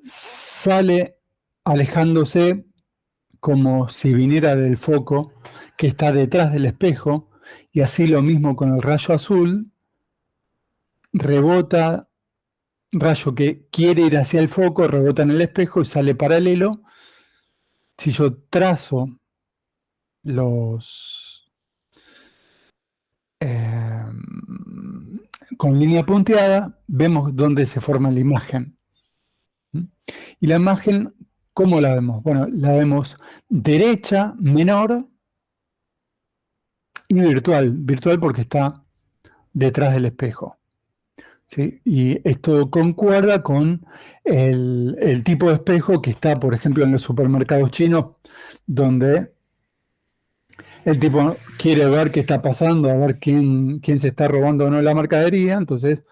sale alejándose como si viniera del foco que está detrás del espejo. Y así lo mismo con el rayo azul. Rebota, rayo que quiere ir hacia el foco, rebota en el espejo y sale paralelo. Si yo trazo con línea punteada, vemos dónde se forma la imagen. Y la imagen, ¿cómo la vemos? Bueno, la vemos derecha, menor, y virtual. Virtual porque está detrás del espejo. ¿Sí? Y esto concuerda con el tipo de espejo que está, por ejemplo, en los supermercados chinos, donde el tipo quiere ver qué está pasando, a ver quién se está robando o no la mercadería, entonces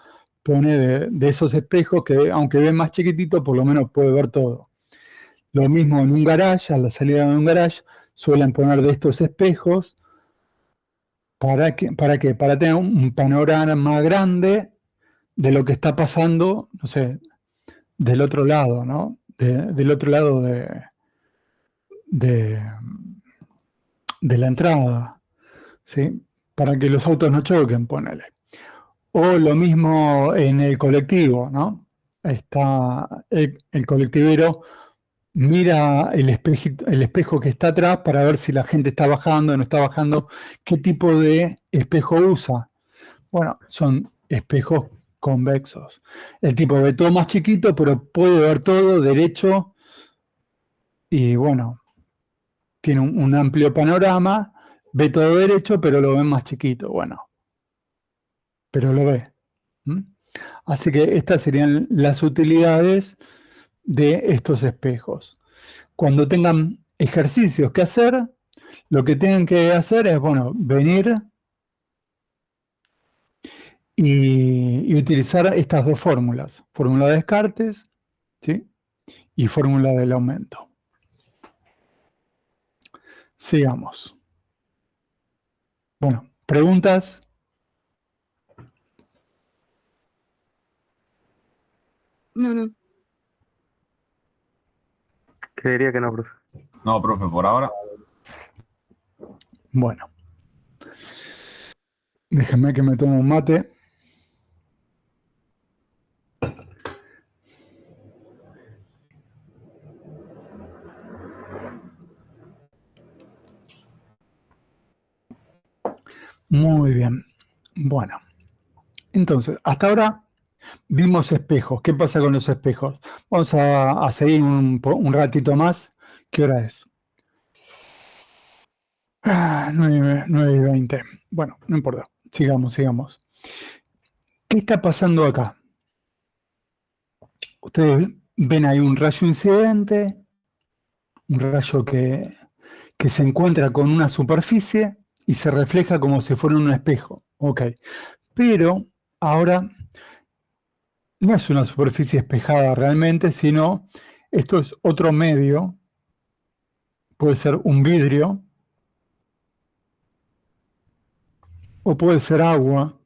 pone de esos espejos que, aunque ve más chiquitito, por lo menos puede ver todo. Lo mismo en un garage, a la salida de un garage, suelen poner de estos espejos para tener un panorama más grande de lo que está pasando, no sé, del otro lado, ¿no? Del otro lado de la entrada, ¿sí? Para que los autos no choquen, ponele. O lo mismo en el colectivo, ¿no? Está el colectivero mira el espejo que está atrás para ver si la gente está bajando o no está bajando, qué tipo de espejo usa. Bueno, son espejos convexos. El tipo ve todo más chiquito, pero puede ver todo derecho y bueno, tiene un amplio panorama, ve todo derecho, pero lo ve más chiquito. Bueno, pero lo ve. Así que estas serían las utilidades de estos espejos. Cuando tengan ejercicios que hacer, lo que tienen que hacer es, bueno, venir y utilizar estas dos fórmulas. Fórmula de Descartes, ¿sí? Y fórmula del aumento. Sigamos. Bueno, ¿preguntas? No. Creería que no, profe. No, profe, por ahora. Bueno. Déjenme que me tome un mate. Muy bien. Bueno. Entonces, hasta ahora vimos espejos. ¿Qué pasa con los espejos? Vamos a seguir un ratito más. ¿Qué hora es? 9:20. Bueno, no importa. Sigamos. ¿Qué está pasando acá? Ustedes ven ahí un rayo incidente, un rayo que se encuentra con una superficie y se refleja como si fuera un espejo. Ok. Pero ahora no es una superficie espejada realmente, sino esto es otro medio. Puede ser un vidrio o puede ser agua,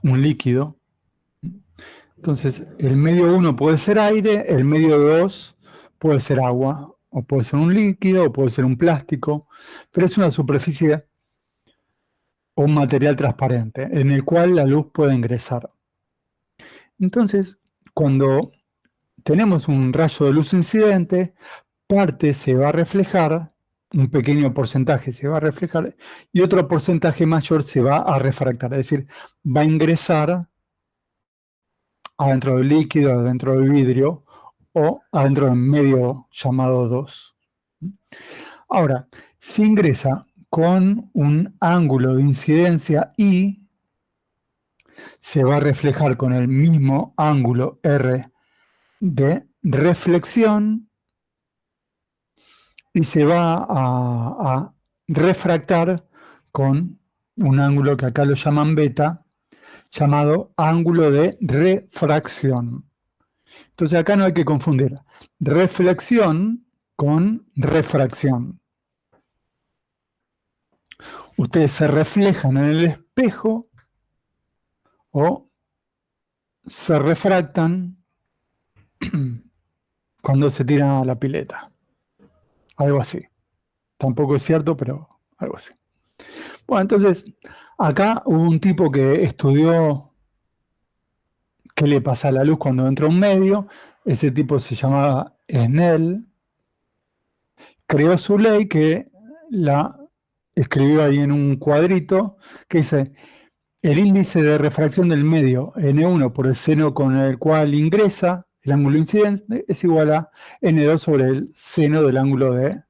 un líquido. Entonces, el medio 1 puede ser aire, el medio 2 puede ser agua, o puede ser un líquido, o puede ser un plástico, pero es una superficie o un material transparente en el cual la luz puede ingresar. Entonces, cuando tenemos un rayo de luz incidente, parte se va a reflejar un pequeño porcentaje se va a reflejar y otro porcentaje mayor se va a refractar, es decir, va a ingresar adentro del líquido, adentro del vidrio o adentro del medio llamado 2. Ahora, si ingresa con un ángulo de incidencia I, se va a reflejar con el mismo ángulo R de reflexión y se va a refractar con un ángulo que acá lo llaman beta, llamado ángulo de refracción. Entonces acá no hay que confundir reflexión con refracción. Ustedes se reflejan en el espejo o se refractan cuando se tiran a la pileta. Algo así. Tampoco es cierto, pero algo así. Bueno, entonces, acá hubo un tipo que estudió qué le pasa a la luz cuando entra a un medio. Ese tipo se llamaba Snell. Creó su ley que la escribió ahí en un cuadrito que dice: el índice de refracción del medio N1 por el seno con el cual ingresa el ángulo incidente es igual a N2 sobre el seno del ángulo de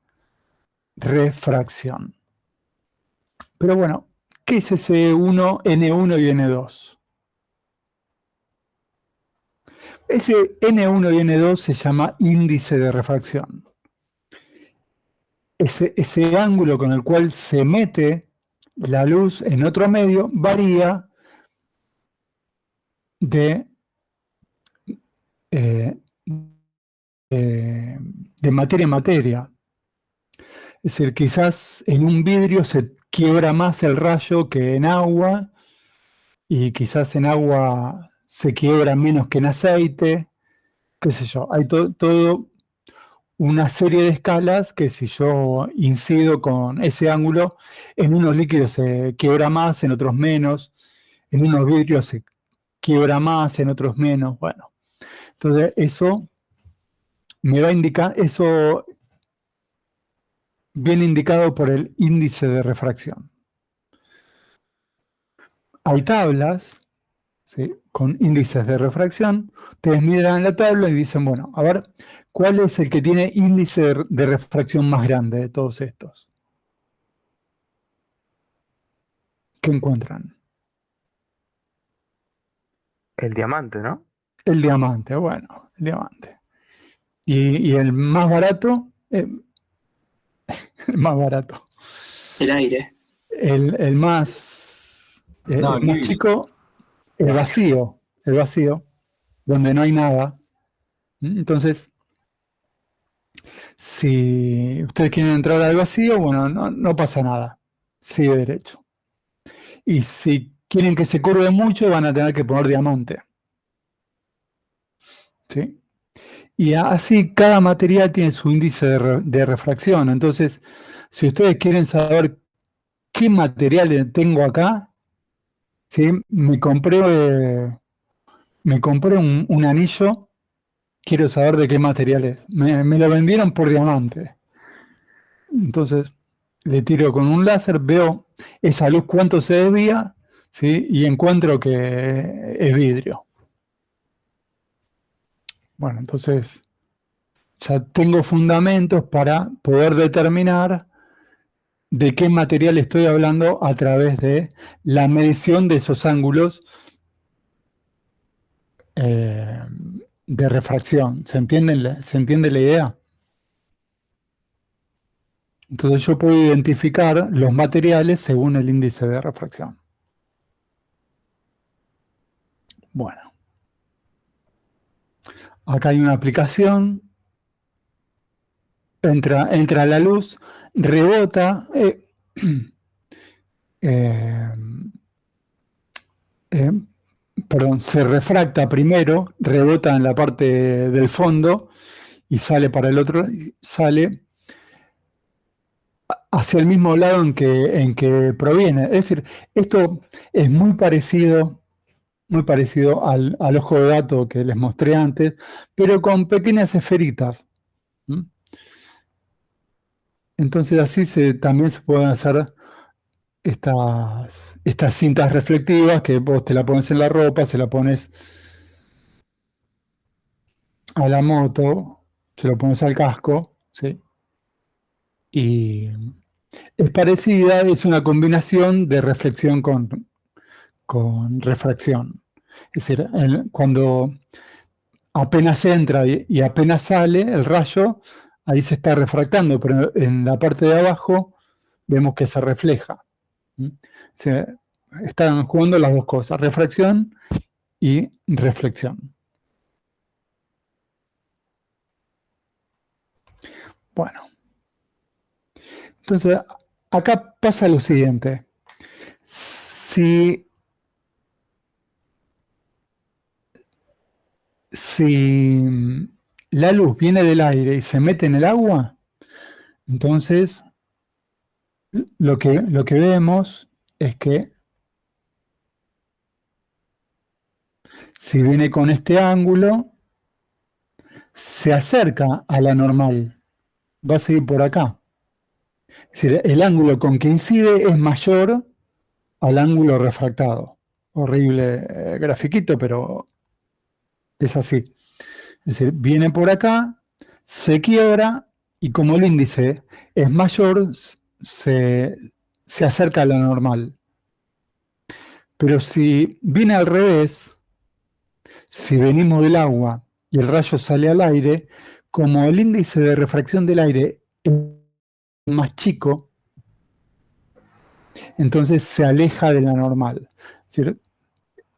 refracción. Pero bueno, ¿qué es ese N1 y N2? Ese N1 y N2 se llama índice de refracción. Ese ángulo con el cual se mete la luz en otro medio varía de materia en materia. Es decir, quizás en un vidrio se quiebra más el rayo que en agua, y quizás en agua se quiebra menos que en aceite, qué sé yo. Hay todo una serie de escalas que si yo incido con ese ángulo, en unos líquidos se quiebra más, en otros menos, en unos vidrios se quiebra más, en otros menos. Bueno, entonces eso me va a indicar, eso viene indicado por el índice de refracción. Hay tablas, ¿sí?, con índices de refracción. Ustedes miran la tabla y dicen, bueno, a ver, ¿cuál es el que tiene índice de refracción más grande de todos estos? ¿Qué encuentran? El diamante, ¿no? El diamante, bueno, el diamante. Y el más barato, el más barato. El aire. El más, No, el más libre. chico, el vacío, donde no hay nada. Entonces, si ustedes quieren entrar al vacío, bueno, no pasa nada, sigue derecho. Y si quieren que se curve mucho, van a tener que poner diamante. ¿Sí? Y así cada material tiene su índice de refracción. Entonces, si ustedes quieren saber qué material tengo acá, ¿sí?, me compré un anillo, quiero saber de qué material es. Me lo vendieron por diamante. Entonces, le tiro con un láser, veo esa luz cuánto se desvía, ¿sí?, y encuentro que es vidrio. Bueno, entonces ya tengo fundamentos para poder determinar de qué material estoy hablando a través de la medición de esos ángulos de refracción. ¿Se entiende la idea? Entonces yo puedo identificar los materiales según el índice de refracción. Bueno. Acá hay una aplicación. Entra la luz, rebota, se refracta primero, rebota en la parte del fondo y sale para el otro, sale hacia el mismo lado en que proviene. Es decir, esto es muy parecido al ojo de gato que les mostré antes, pero con pequeñas esferitas. Entonces así también se pueden hacer estas cintas reflectivas que vos te la pones en la ropa, se la pones a la moto, se lo pones al casco, ¿sí? Y es parecida, es una combinación de reflexión con refracción. Es decir, cuando apenas entra y apenas sale el rayo, ahí se está refractando, pero en la parte de abajo vemos que se refleja. ¿Mm? O sea, están jugando las dos cosas, refracción y reflexión. Bueno, entonces acá pasa lo siguiente. Si la luz viene del aire y se mete en el agua, entonces lo que vemos es que si viene con este ángulo, se acerca a la normal, va a seguir por acá. Es decir, el ángulo con que incide es mayor al ángulo refractado. Horrible grafiquito, pero es así. Es decir, viene por acá, se quiebra y como el índice es mayor, se acerca a la normal. Pero si viene al revés, si venimos del agua y el rayo sale al aire, como el índice de refracción del aire es más chico, entonces se aleja de la normal. Es decir,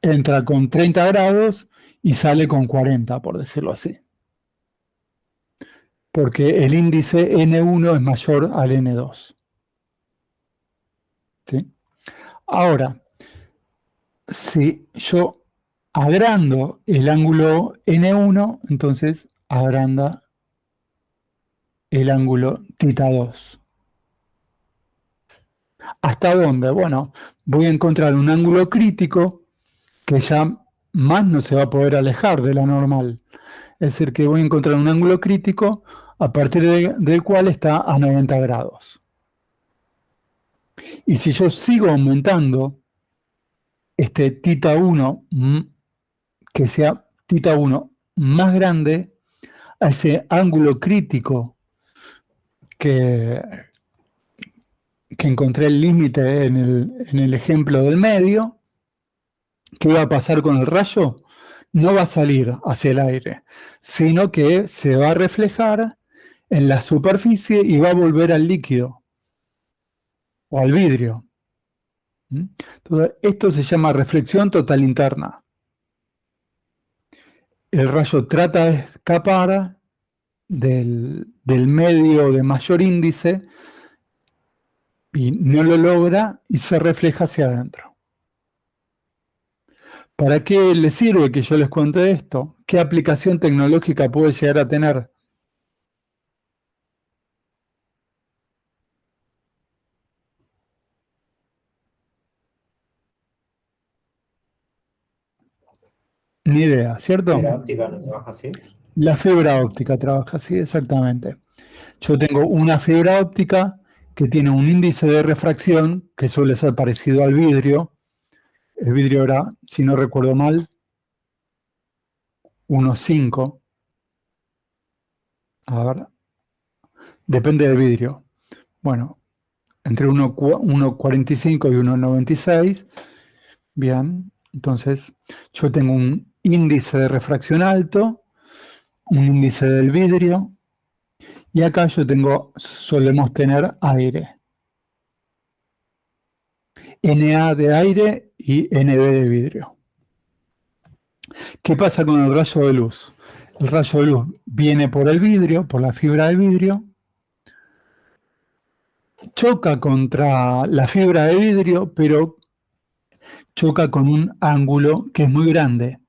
entra con 30 grados y sale con 40, por decirlo así. Porque el índice N1 es mayor al N2. ¿Sí? Ahora, si yo agrando el ángulo N1, entonces agranda el ángulo θ2. ¿Hasta dónde? Bueno, voy a encontrar un ángulo crítico que ya más no se va a poder alejar de la normal. Es decir, que voy a encontrar un ángulo crítico a partir del cual está a 90 grados. Y si yo sigo aumentando este θ1, que sea θ1 más grande, a ese ángulo crítico que encontré el límite en el ejemplo del medio, ¿qué va a pasar con el rayo? No va a salir hacia el aire, sino que se va a reflejar en la superficie y va a volver al líquido o al vidrio. Entonces, esto se llama reflexión total interna. El rayo trata de escapar del medio de mayor índice y no lo logra y se refleja hacia adentro. ¿Para qué le sirve que yo les cuente esto? ¿Qué aplicación tecnológica puede llegar a tener? Ni idea, ¿cierto? ¿La óptica no trabaja así? La fibra óptica trabaja así, exactamente. Yo tengo una fibra óptica que tiene un índice de refracción que suele ser parecido al vidrio. El vidrio era, si no recuerdo mal, 1,5. A ver, depende del vidrio. Bueno, entre 1,45 y 1,96. Bien, entonces yo tengo un índice de refracción alto, un índice del vidrio, y acá solemos tener aire. Na de aire y Nb de vidrio. ¿Qué pasa con el rayo de luz? El rayo de luz viene por el vidrio, por la fibra del vidrio, choca contra la fibra de vidrio, pero choca con un ángulo que es muy grande.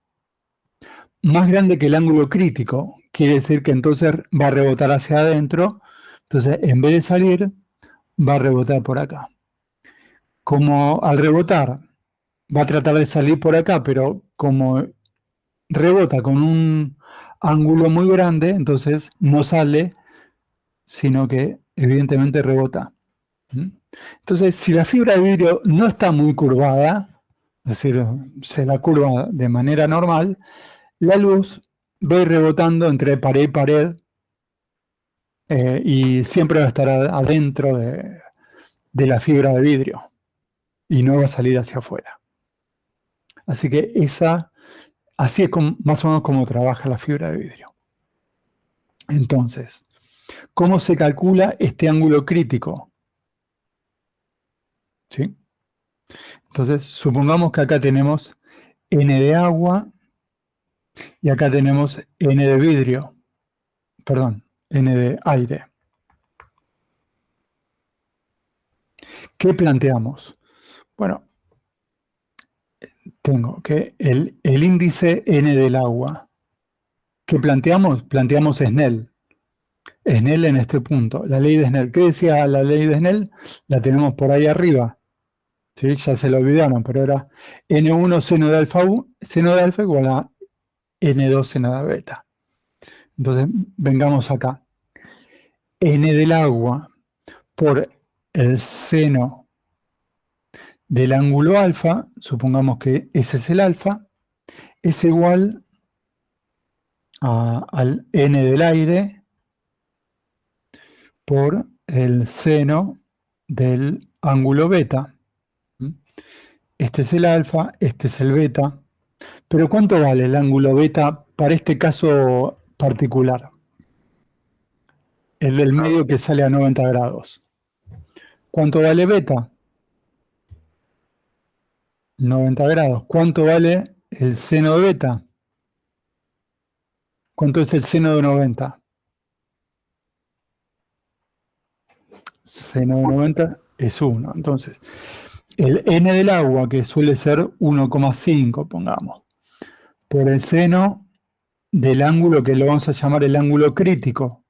Más grande que el ángulo crítico. Quiere decir que entonces va a rebotar hacia adentro. Entonces, en vez de salir, va a rebotar por acá. Como al rebotar, va a tratar de salir por acá, pero como rebota con un ángulo muy grande, entonces no sale, sino que evidentemente rebota. ¿Mm? Entonces, si la fibra de vidrio no está muy curvada, es decir, se la curva de manera normal, la luz va a ir rebotando entre pared y pared y siempre va a estar adentro de la fibra de vidrio y no va a salir hacia afuera. Así que así es más o menos como trabaja la fibra de vidrio. Entonces, ¿cómo se calcula este ángulo crítico? ¿Sí? Entonces, supongamos que acá tenemos N de agua y acá tenemos N de vidrio, perdón, N de aire. ¿Qué planteamos? Bueno, tengo que el índice N del agua. ¿Qué planteamos? Planteamos Snell. Snell en este punto, la ley de Snell. ¿Qué decía la ley de Snell? La tenemos por ahí arriba. ¿Sí? Ya se lo olvidaron, pero era N1 seno de alfa igual a N2 seno de beta. Entonces, vengamos acá. N del agua por el seno del ángulo alfa, supongamos que ese es el alfa, es igual al N del aire por el seno del ángulo beta. Este es el alfa, este es el beta. Pero ¿cuánto vale el ángulo beta para este caso particular? El del medio que sale a 90 grados. ¿Cuánto vale beta? 90 grados. ¿Cuánto vale el seno de beta? ¿Cuánto es el seno de 90? Seno de 90 es 1. Entonces, el N del agua, que suele ser 1,5, pongamos, por el seno del ángulo que lo vamos a llamar el ángulo crítico,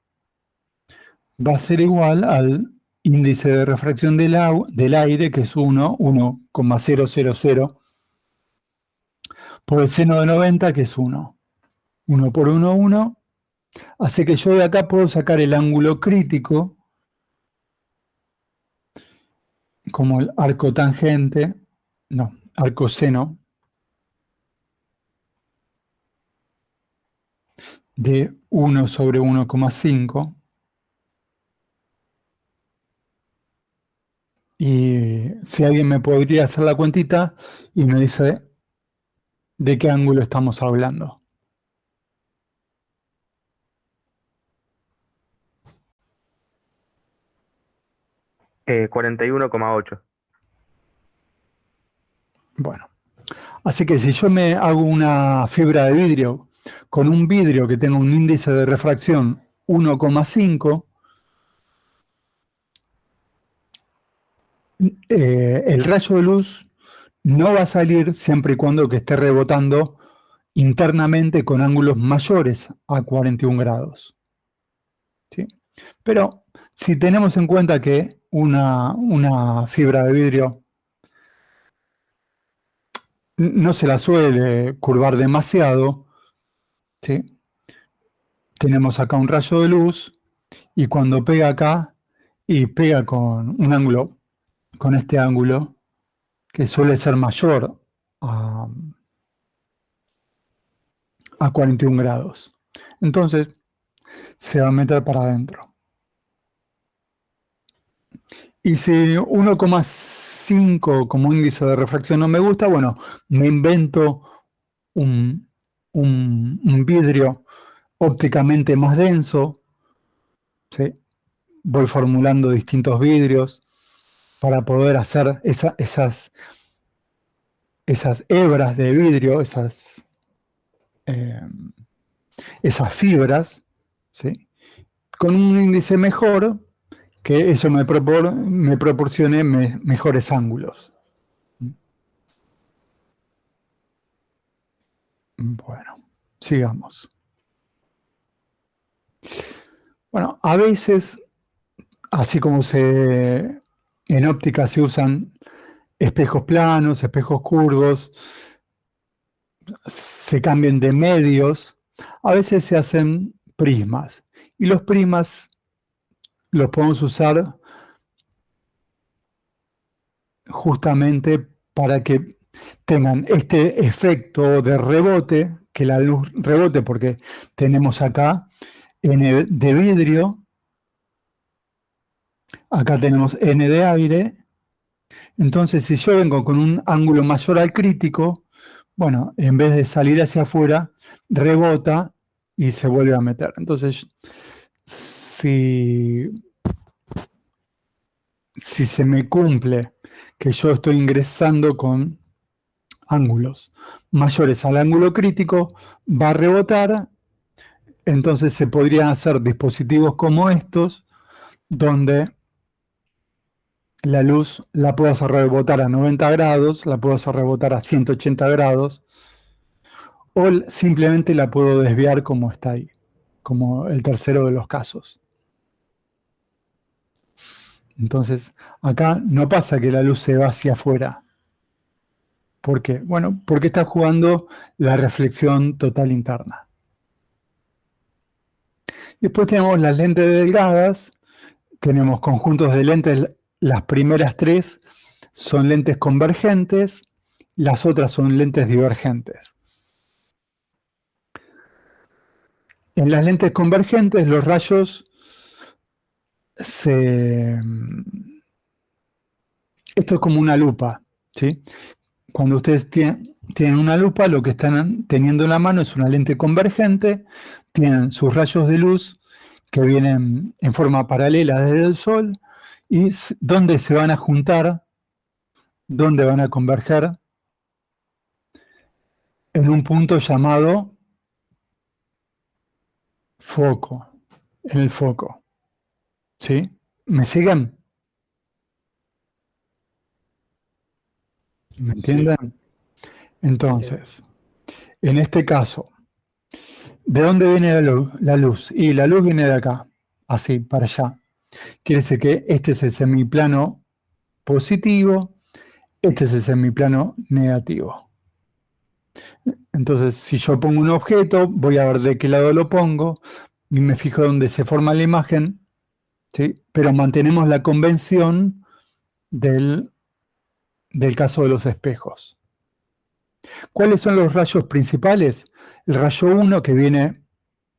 va a ser igual al índice de refracción del aire, que es 1,000, por el seno de 90, que es 1. 1 por 1, 1. Así que yo de acá puedo sacar el ángulo crítico como el arco tangente, no, arco seno de 1 sobre 1,5. Y si alguien me podría hacer la cuentita y me dice de qué ángulo estamos hablando. Eh, 41,8. Bueno, así que si yo me hago una fibra de vidrio con un vidrio que tenga un índice de refracción 1,5, el rayo de luz no va a salir siempre y cuando que esté rebotando internamente con ángulos mayores a 41 grados. ¿Sí? Pero si tenemos en cuenta que una fibra de vidrio no se la suele curvar demasiado, ¿sí? Tenemos acá un rayo de luz y cuando pega acá y pega con un ángulo, con este ángulo, que suele ser mayor a 41 grados. Entonces se va a meter para adentro. Y si 1,5 como índice de refracción no me gusta, bueno, me invento un vidrio ópticamente más denso, ¿sí? Voy formulando distintos vidrios para poder hacer esas hebras de vidrio, esas fibras, ¿sí? Con un índice mejor, que eso me proporcione mejores ángulos. Bueno, sigamos. Bueno, a veces, así como en óptica se usan espejos planos, espejos curvos, se cambian de medios, a veces se hacen prismas. Y los prismas los podemos usar justamente para que tengan este efecto de rebote, que la luz rebote, porque tenemos acá N de vidrio, acá tenemos N de aire. Entonces, si yo vengo con un ángulo mayor al crítico, bueno, en vez de salir hacia afuera, rebota y se vuelve a meter. Entonces, si se me cumple que yo estoy ingresando con ángulos mayores al ángulo crítico, va a rebotar. Entonces se podrían hacer dispositivos como estos, donde la luz la puedo hacer rebotar a 90 grados, la puedo hacer rebotar a 180 grados, o simplemente la puedo desviar como está ahí, como el tercero de los casos. Entonces, acá no pasa que la luz se va hacia afuera. ¿Por qué? Bueno, porque está jugando la reflexión total interna. Después tenemos las lentes delgadas, tenemos conjuntos de lentes, las primeras tres son lentes convergentes, las otras son lentes divergentes. En las lentes convergentes los rayos esto es como una lupa, ¿sí? Cuando ustedes tienen una lupa, lo que están teniendo en la mano es una lente convergente, tienen sus rayos de luz que vienen en forma paralela desde el Sol, y ¿dónde se van a juntar? ¿Dónde van a converger? En un punto llamado foco, en el foco. ¿Sí? ¿Me siguen? ¿Me entienden? Entonces, en este caso, ¿de dónde viene la luz? Y la luz viene de acá, así, para allá. Quiere decir que este es el semiplano positivo, este es el semiplano negativo. Entonces, si yo pongo un objeto, voy a ver de qué lado lo pongo, y me fijo dónde se forma la imagen, ¿sí? Pero mantenemos la convención del caso de los espejos. ¿Cuáles son los rayos principales? El rayo 1, que viene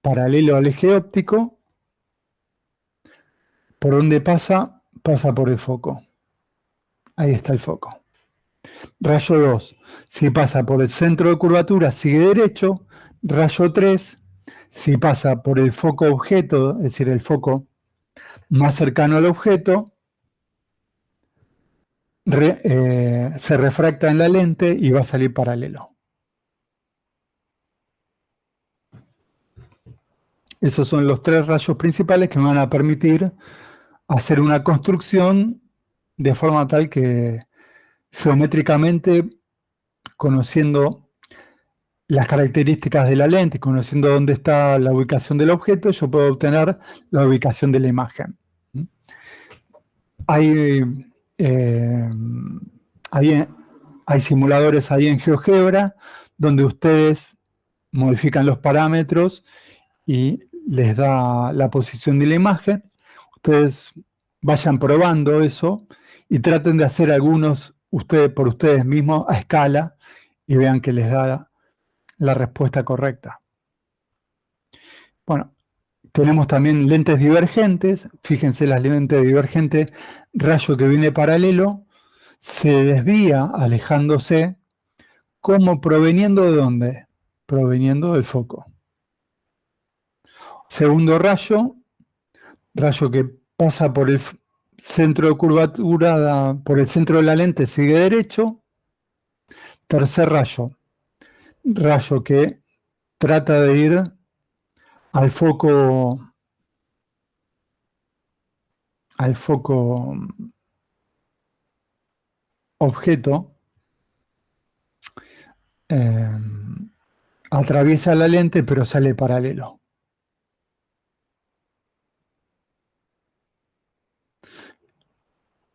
paralelo al eje óptico. ¿Por dónde pasa? Pasa por el foco. Ahí está el foco. Rayo 2, si pasa por el centro de curvatura, sigue derecho. Rayo 3, si pasa por el foco objeto, es decir, el foco más cercano al objeto, se refracta en la lente y va a salir paralelo. Esos son los tres rayos principales que me van a permitir hacer una construcción de forma tal que geométricamente, conociendo las características de la lente, conociendo dónde está la ubicación del objeto, yo puedo obtener la ubicación de la imagen. Hay simuladores ahí en GeoGebra donde ustedes modifican los parámetros y les da la posición de la imagen. Ustedes vayan probando eso y traten de hacer algunos por ustedes mismos a escala y vean que les da la respuesta correcta. Bueno, tenemos también lentes divergentes. Fíjense, las lentes divergentes, rayo que viene paralelo, se desvía alejándose, como proveniendo ¿de dónde? Proveniendo del foco. Segundo rayo que pasa por el centro de curvatura, por el centro de la lente, sigue derecho. Tercer rayo que trata de ir al foco objeto, atraviesa la lente pero sale paralelo.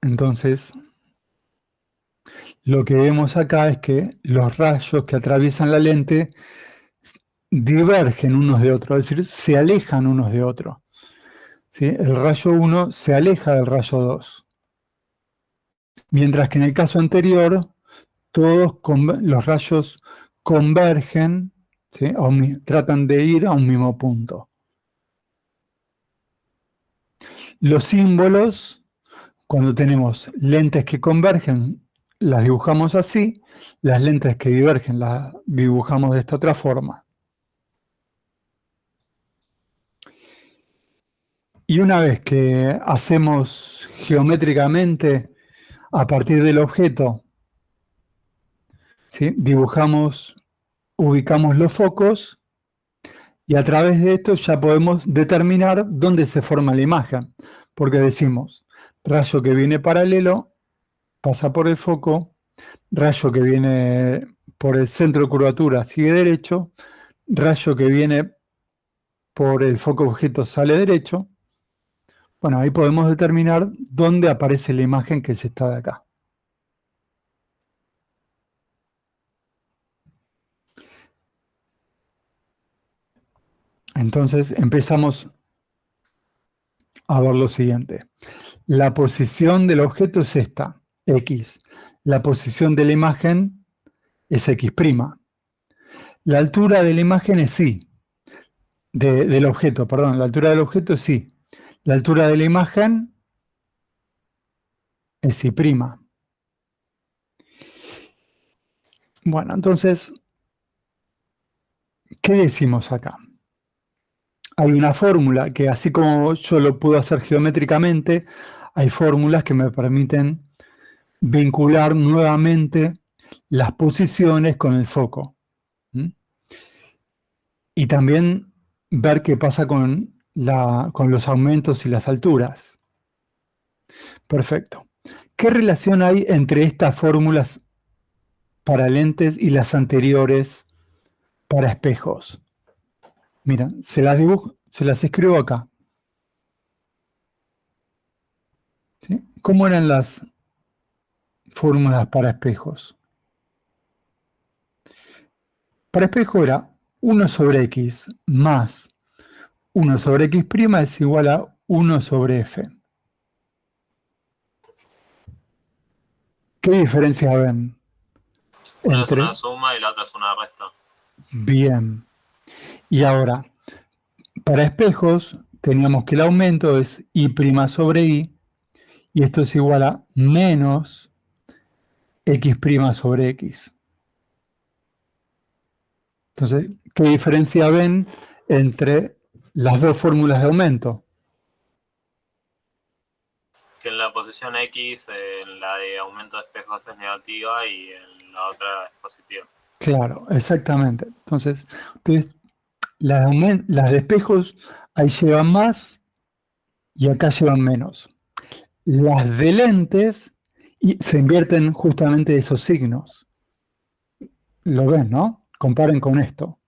Entonces, lo que vemos acá es que los rayos que atraviesan la lente divergen unos de otros, es decir, se alejan unos de otros. ¿sí? El rayo 1 se aleja del rayo 2. Mientras que en el caso anterior, todos los rayos convergen, ¿sí? Tratan de ir a un mismo punto. Los símbolos, cuando tenemos lentes que convergen, las dibujamos así, las lentes que divergen las dibujamos de esta otra forma. Y una vez que hacemos geométricamente a partir del objeto, ¿sí? Ubicamos los focos y a través de esto ya podemos determinar dónde se forma la imagen, porque decimos, rayo que viene paralelo, pasa por el foco, rayo que viene por el centro de curvatura sigue derecho, rayo que viene por el foco objeto sale derecho. Bueno, ahí podemos determinar dónde aparece la imagen que se está de acá. Entonces empezamos a ver lo siguiente. La posición del objeto es esta, X. La posición de la imagen es X'. La altura de la imagen es Y. Del objeto, perdón, la altura del objeto es Y. La altura de la imagen es Y'. Bueno, entonces, ¿qué decimos acá? Hay una fórmula que, así como yo lo puedo hacer geométricamente, hay fórmulas que me permiten vincular nuevamente las posiciones con el foco. Y también ver qué pasa con los aumentos y las alturas. Perfecto. ¿Qué relación hay entre estas fórmulas para lentes y las anteriores para espejos? Mira, se las escribo acá. ¿Sí? ¿Cómo eran las fórmulas para espejos? Para espejo era 1 sobre X más 1 sobre X' es igual a 1 sobre F. ¿Qué diferencia ven? Una es una suma y la otra es una resta. Bien. Y ahora, para espejos, teníamos que el aumento es Y' sobre Y, y esto es igual a menos X' sobre X. Entonces, ¿qué diferencia ven entre las dos fórmulas de aumento? Que en la posición X, la de aumento de espejos es negativa y en la otra es positiva. Claro, exactamente. Entonces, las de espejos ahí llevan más y acá llevan menos. Las de lentes se invierten justamente esos signos. ¿Lo ven, no? Comparen con esto.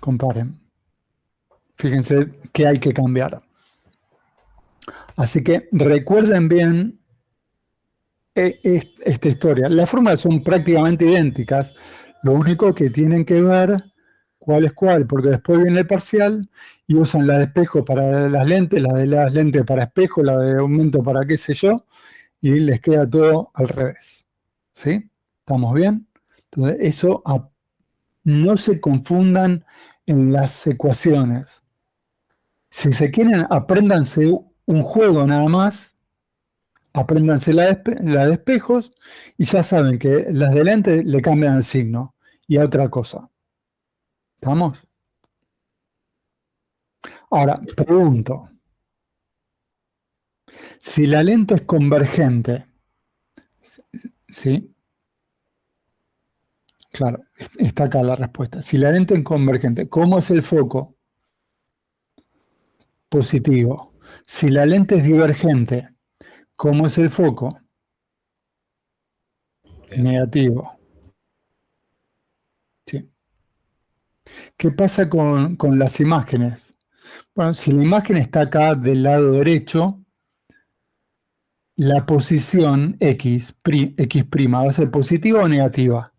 Comparen. Fíjense qué hay que cambiar. Así que recuerden bien esta historia. Las fórmulas son prácticamente idénticas. Lo único que tienen que ver cuál es cuál, porque después viene el parcial y usan la de espejo para las lentes, la de las lentes para espejo, la de aumento para qué sé yo, y les queda todo al revés. ¿Sí? ¿Estamos bien? Entonces, eso no se confundan en las ecuaciones. Si se quieren, apréndanse un juego nada más, apréndanse la de espejos y ya saben que las de lentes le cambian el signo y a otra cosa. ¿Estamos? Ahora, pregunto. Si la lente es convergente, ¿sí? Claro, está acá la respuesta. Si la lente es convergente, ¿cómo es el foco? Positivo. Si la lente es divergente, ¿cómo es el foco? Negativo. Sí. ¿Qué pasa con las imágenes? Bueno, si la imagen está acá del lado derecho, la posición X' va a ser positiva o negativa.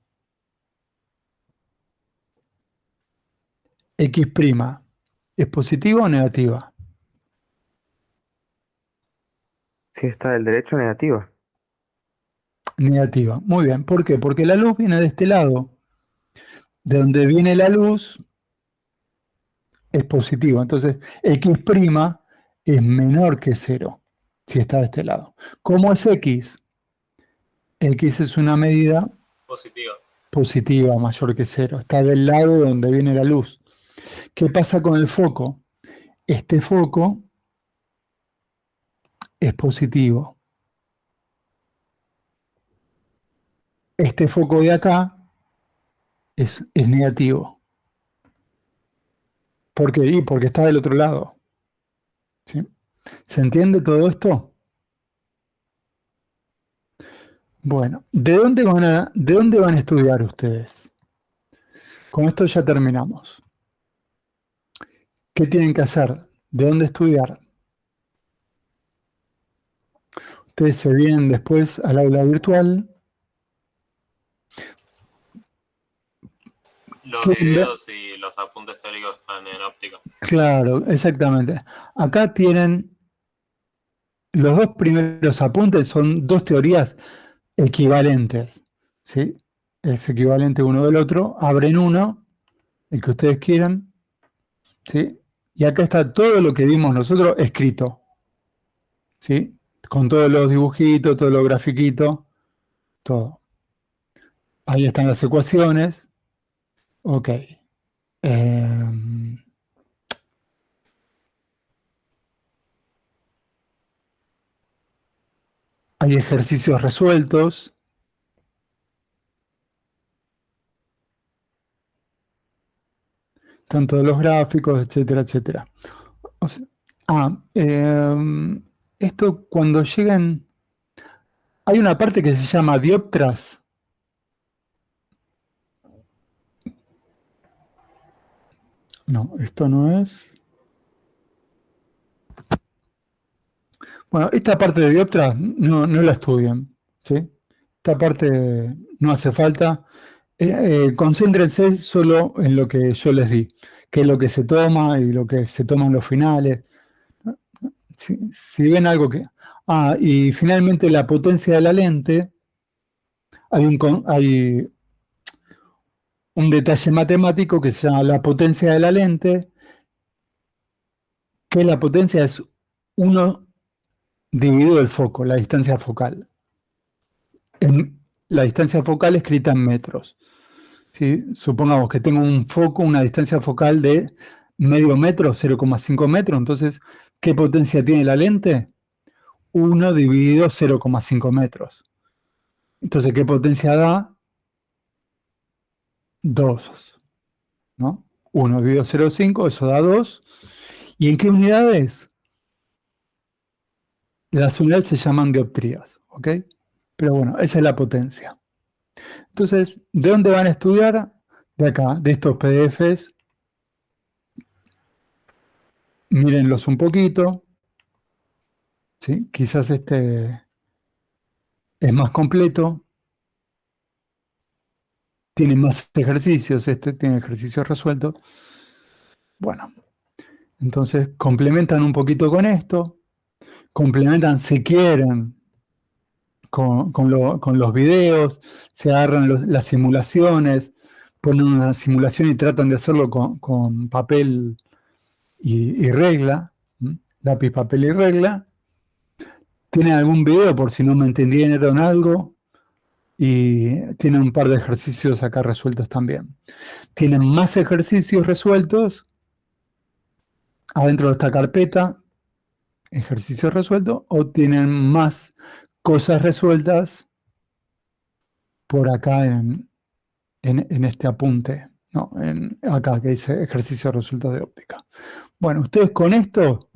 X'. ¿Es positiva o negativa? Si está del derecho, negativa. Negativa. Muy bien. ¿Por qué? Porque la luz viene de este lado. De donde viene la luz es positivo. Entonces, X' es menor que 0 si está de este lado. ¿Cómo es X? X es una medida Positivo. positiva mayor que 0. Está del lado de donde viene la luz. ¿Qué pasa con el foco? Este foco es positivo. Este foco de acá es negativo. ¿Por qué? Y porque está del otro lado. ¿Sí? ¿Se entiende todo esto? Bueno, ¿de dónde van a estudiar ustedes? Con esto ya terminamos. ¿Qué tienen que hacer? ¿De dónde estudiar? Ustedes se vienen después al aula virtual. Los ¿Quieren ver? videos y los apuntes teóricos están en óptica. Claro, exactamente. Acá tienen los dos primeros apuntes, son dos teorías equivalentes, ¿sí? Es equivalente uno del otro. Abren uno, el que ustedes quieran, ¿sí? Y acá está todo lo que vimos nosotros escrito, ¿sí? Con todos los dibujitos, todos los grafiquitos, todo. Ahí están las ecuaciones. Ok. Hay ejercicios resueltos. Tanto de los gráficos, etcétera, etcétera. O sea, esto cuando lleguen, hay una parte que se llama dioptras. No, esto no es. Bueno, esta parte de dioptras no la estudian, ¿sí? Esta parte no hace falta. Concéntrense solo en lo que yo les di, que es lo que se toma y lo que se toma en los finales. Si ven algo que... y finalmente la potencia de la lente, hay un detalle matemático que se llama la potencia de la lente, que la potencia es 1 dividido el foco, la distancia focal. La distancia focal escrita en metros. ¿Sí? Supongamos que tengo un foco, una distancia focal de medio metro, 0,5 metros, entonces, ¿qué potencia tiene la lente? 1 dividido 0,5 metros. Entonces, ¿qué potencia da? 2, ¿no? 1 dividido 0,5, eso da 2. ¿Y en qué unidades? Las unidades se llaman dioptrías, ¿ok? Pero bueno, esa es la potencia. Entonces, ¿de dónde van a estudiar? De acá, de estos PDFs. Mírenlos un poquito. ¿Sí? Quizás este es más completo. Tiene más ejercicios, este tiene ejercicios resueltos. Bueno, entonces complementan un poquito con esto. Complementan si quieren con los videos, se agarran las simulaciones, ponen una simulación y tratan de hacerlo con papel y regla, lápiz, papel y regla. Tienen algún video por si no me entendieron algo y tienen un par de ejercicios acá resueltos también. Tienen más ejercicios resueltos adentro de esta carpeta, ejercicios resueltos, o tienen más cosas resueltas por acá en este apunte, ¿no? Acá que dice ejercicios resueltos de óptica. Bueno, ustedes con esto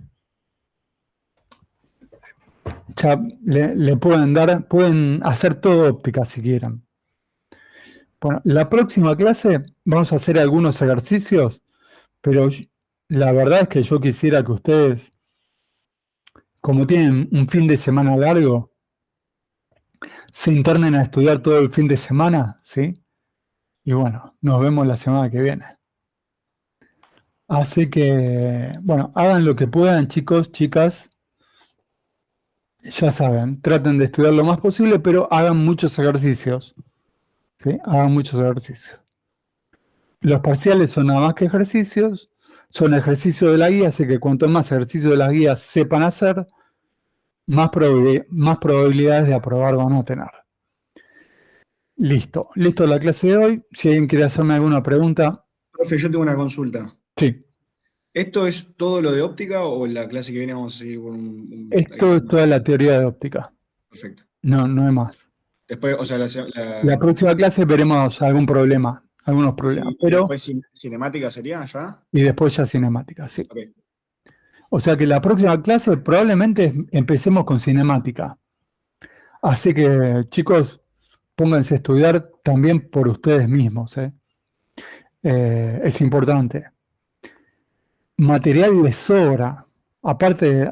ya le pueden hacer todo óptica si quieren. Bueno, la próxima clase vamos a hacer algunos ejercicios, pero la verdad es que yo quisiera que ustedes, como tienen un fin de semana largo, se internen a estudiar todo el fin de semana, ¿sí? Y bueno, nos vemos la semana que viene. Así que, bueno, hagan lo que puedan, chicos, chicas. Ya saben, traten de estudiar lo más posible, pero hagan muchos ejercicios. ¿Sí? Hagan muchos ejercicios. Los parciales son nada más que ejercicios, son ejercicios de la guía, así que cuanto más ejercicios de la guía sepan hacer, más probabilidades de aprobar van a tener. Listo la clase de hoy. Si alguien quiere hacerme alguna pregunta. Profe, yo tengo una consulta. Sí. ¿Esto es todo lo de óptica o en la clase que viene vamos a seguir con Esto es toda la teoría de óptica. Perfecto. No hay más. Después, o sea, La próxima clase veremos algunos problemas, y pero después cinemática sería ya. y después ya cinemática, sí. Ok. O sea que la próxima clase probablemente empecemos con cinemática. Así que, chicos, pónganse a estudiar también por ustedes mismos. Es importante. Material de sobra. Aparte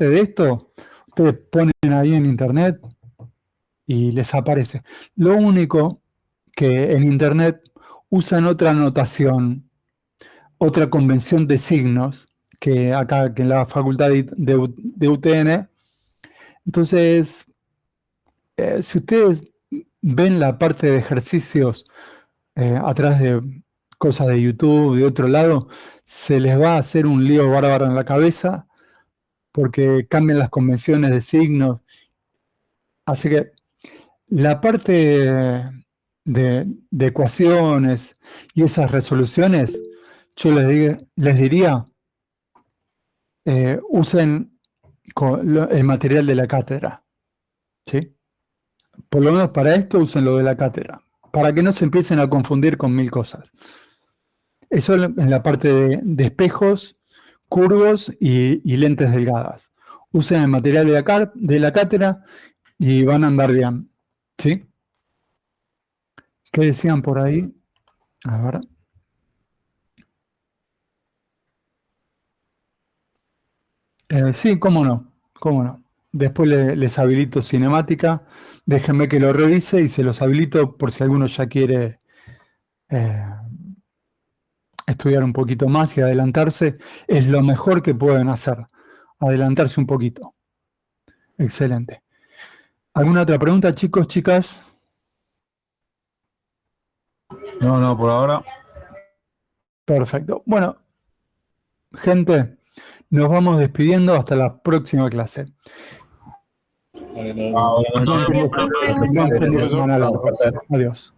de esto, ustedes ponen ahí en internet y les aparece. Lo único que en internet usan otra notación, otra convención de signos, que acá que en la facultad de UTN. Entonces, si ustedes ven la parte de ejercicios atrás de cosas de YouTube, de otro lado, se les va a hacer un lío bárbaro en la cabeza porque cambian las convenciones de signos. Así que la parte de ecuaciones y esas resoluciones, yo les diría, usen el material de la cátedra. ¿Sí? Por lo menos para esto usen lo de la cátedra, para que no se empiecen a confundir con mil cosas. Eso en la parte de espejos, curvos y lentes delgadas. Usen el material de la cátedra y van a andar bien. ¿Sí? ¿Qué decían por ahí? A ver. Sí, cómo no. Después les habilito cinemática. Déjenme que lo revise y se los habilito por si alguno ya quiere estudiar un poquito más y adelantarse. Es lo mejor que pueden hacer. Adelantarse un poquito. Excelente. ¿Alguna otra pregunta, chicos, chicas? No, por ahora. Perfecto. Bueno, gente, nos vamos despidiendo hasta la próxima clase. Adiós.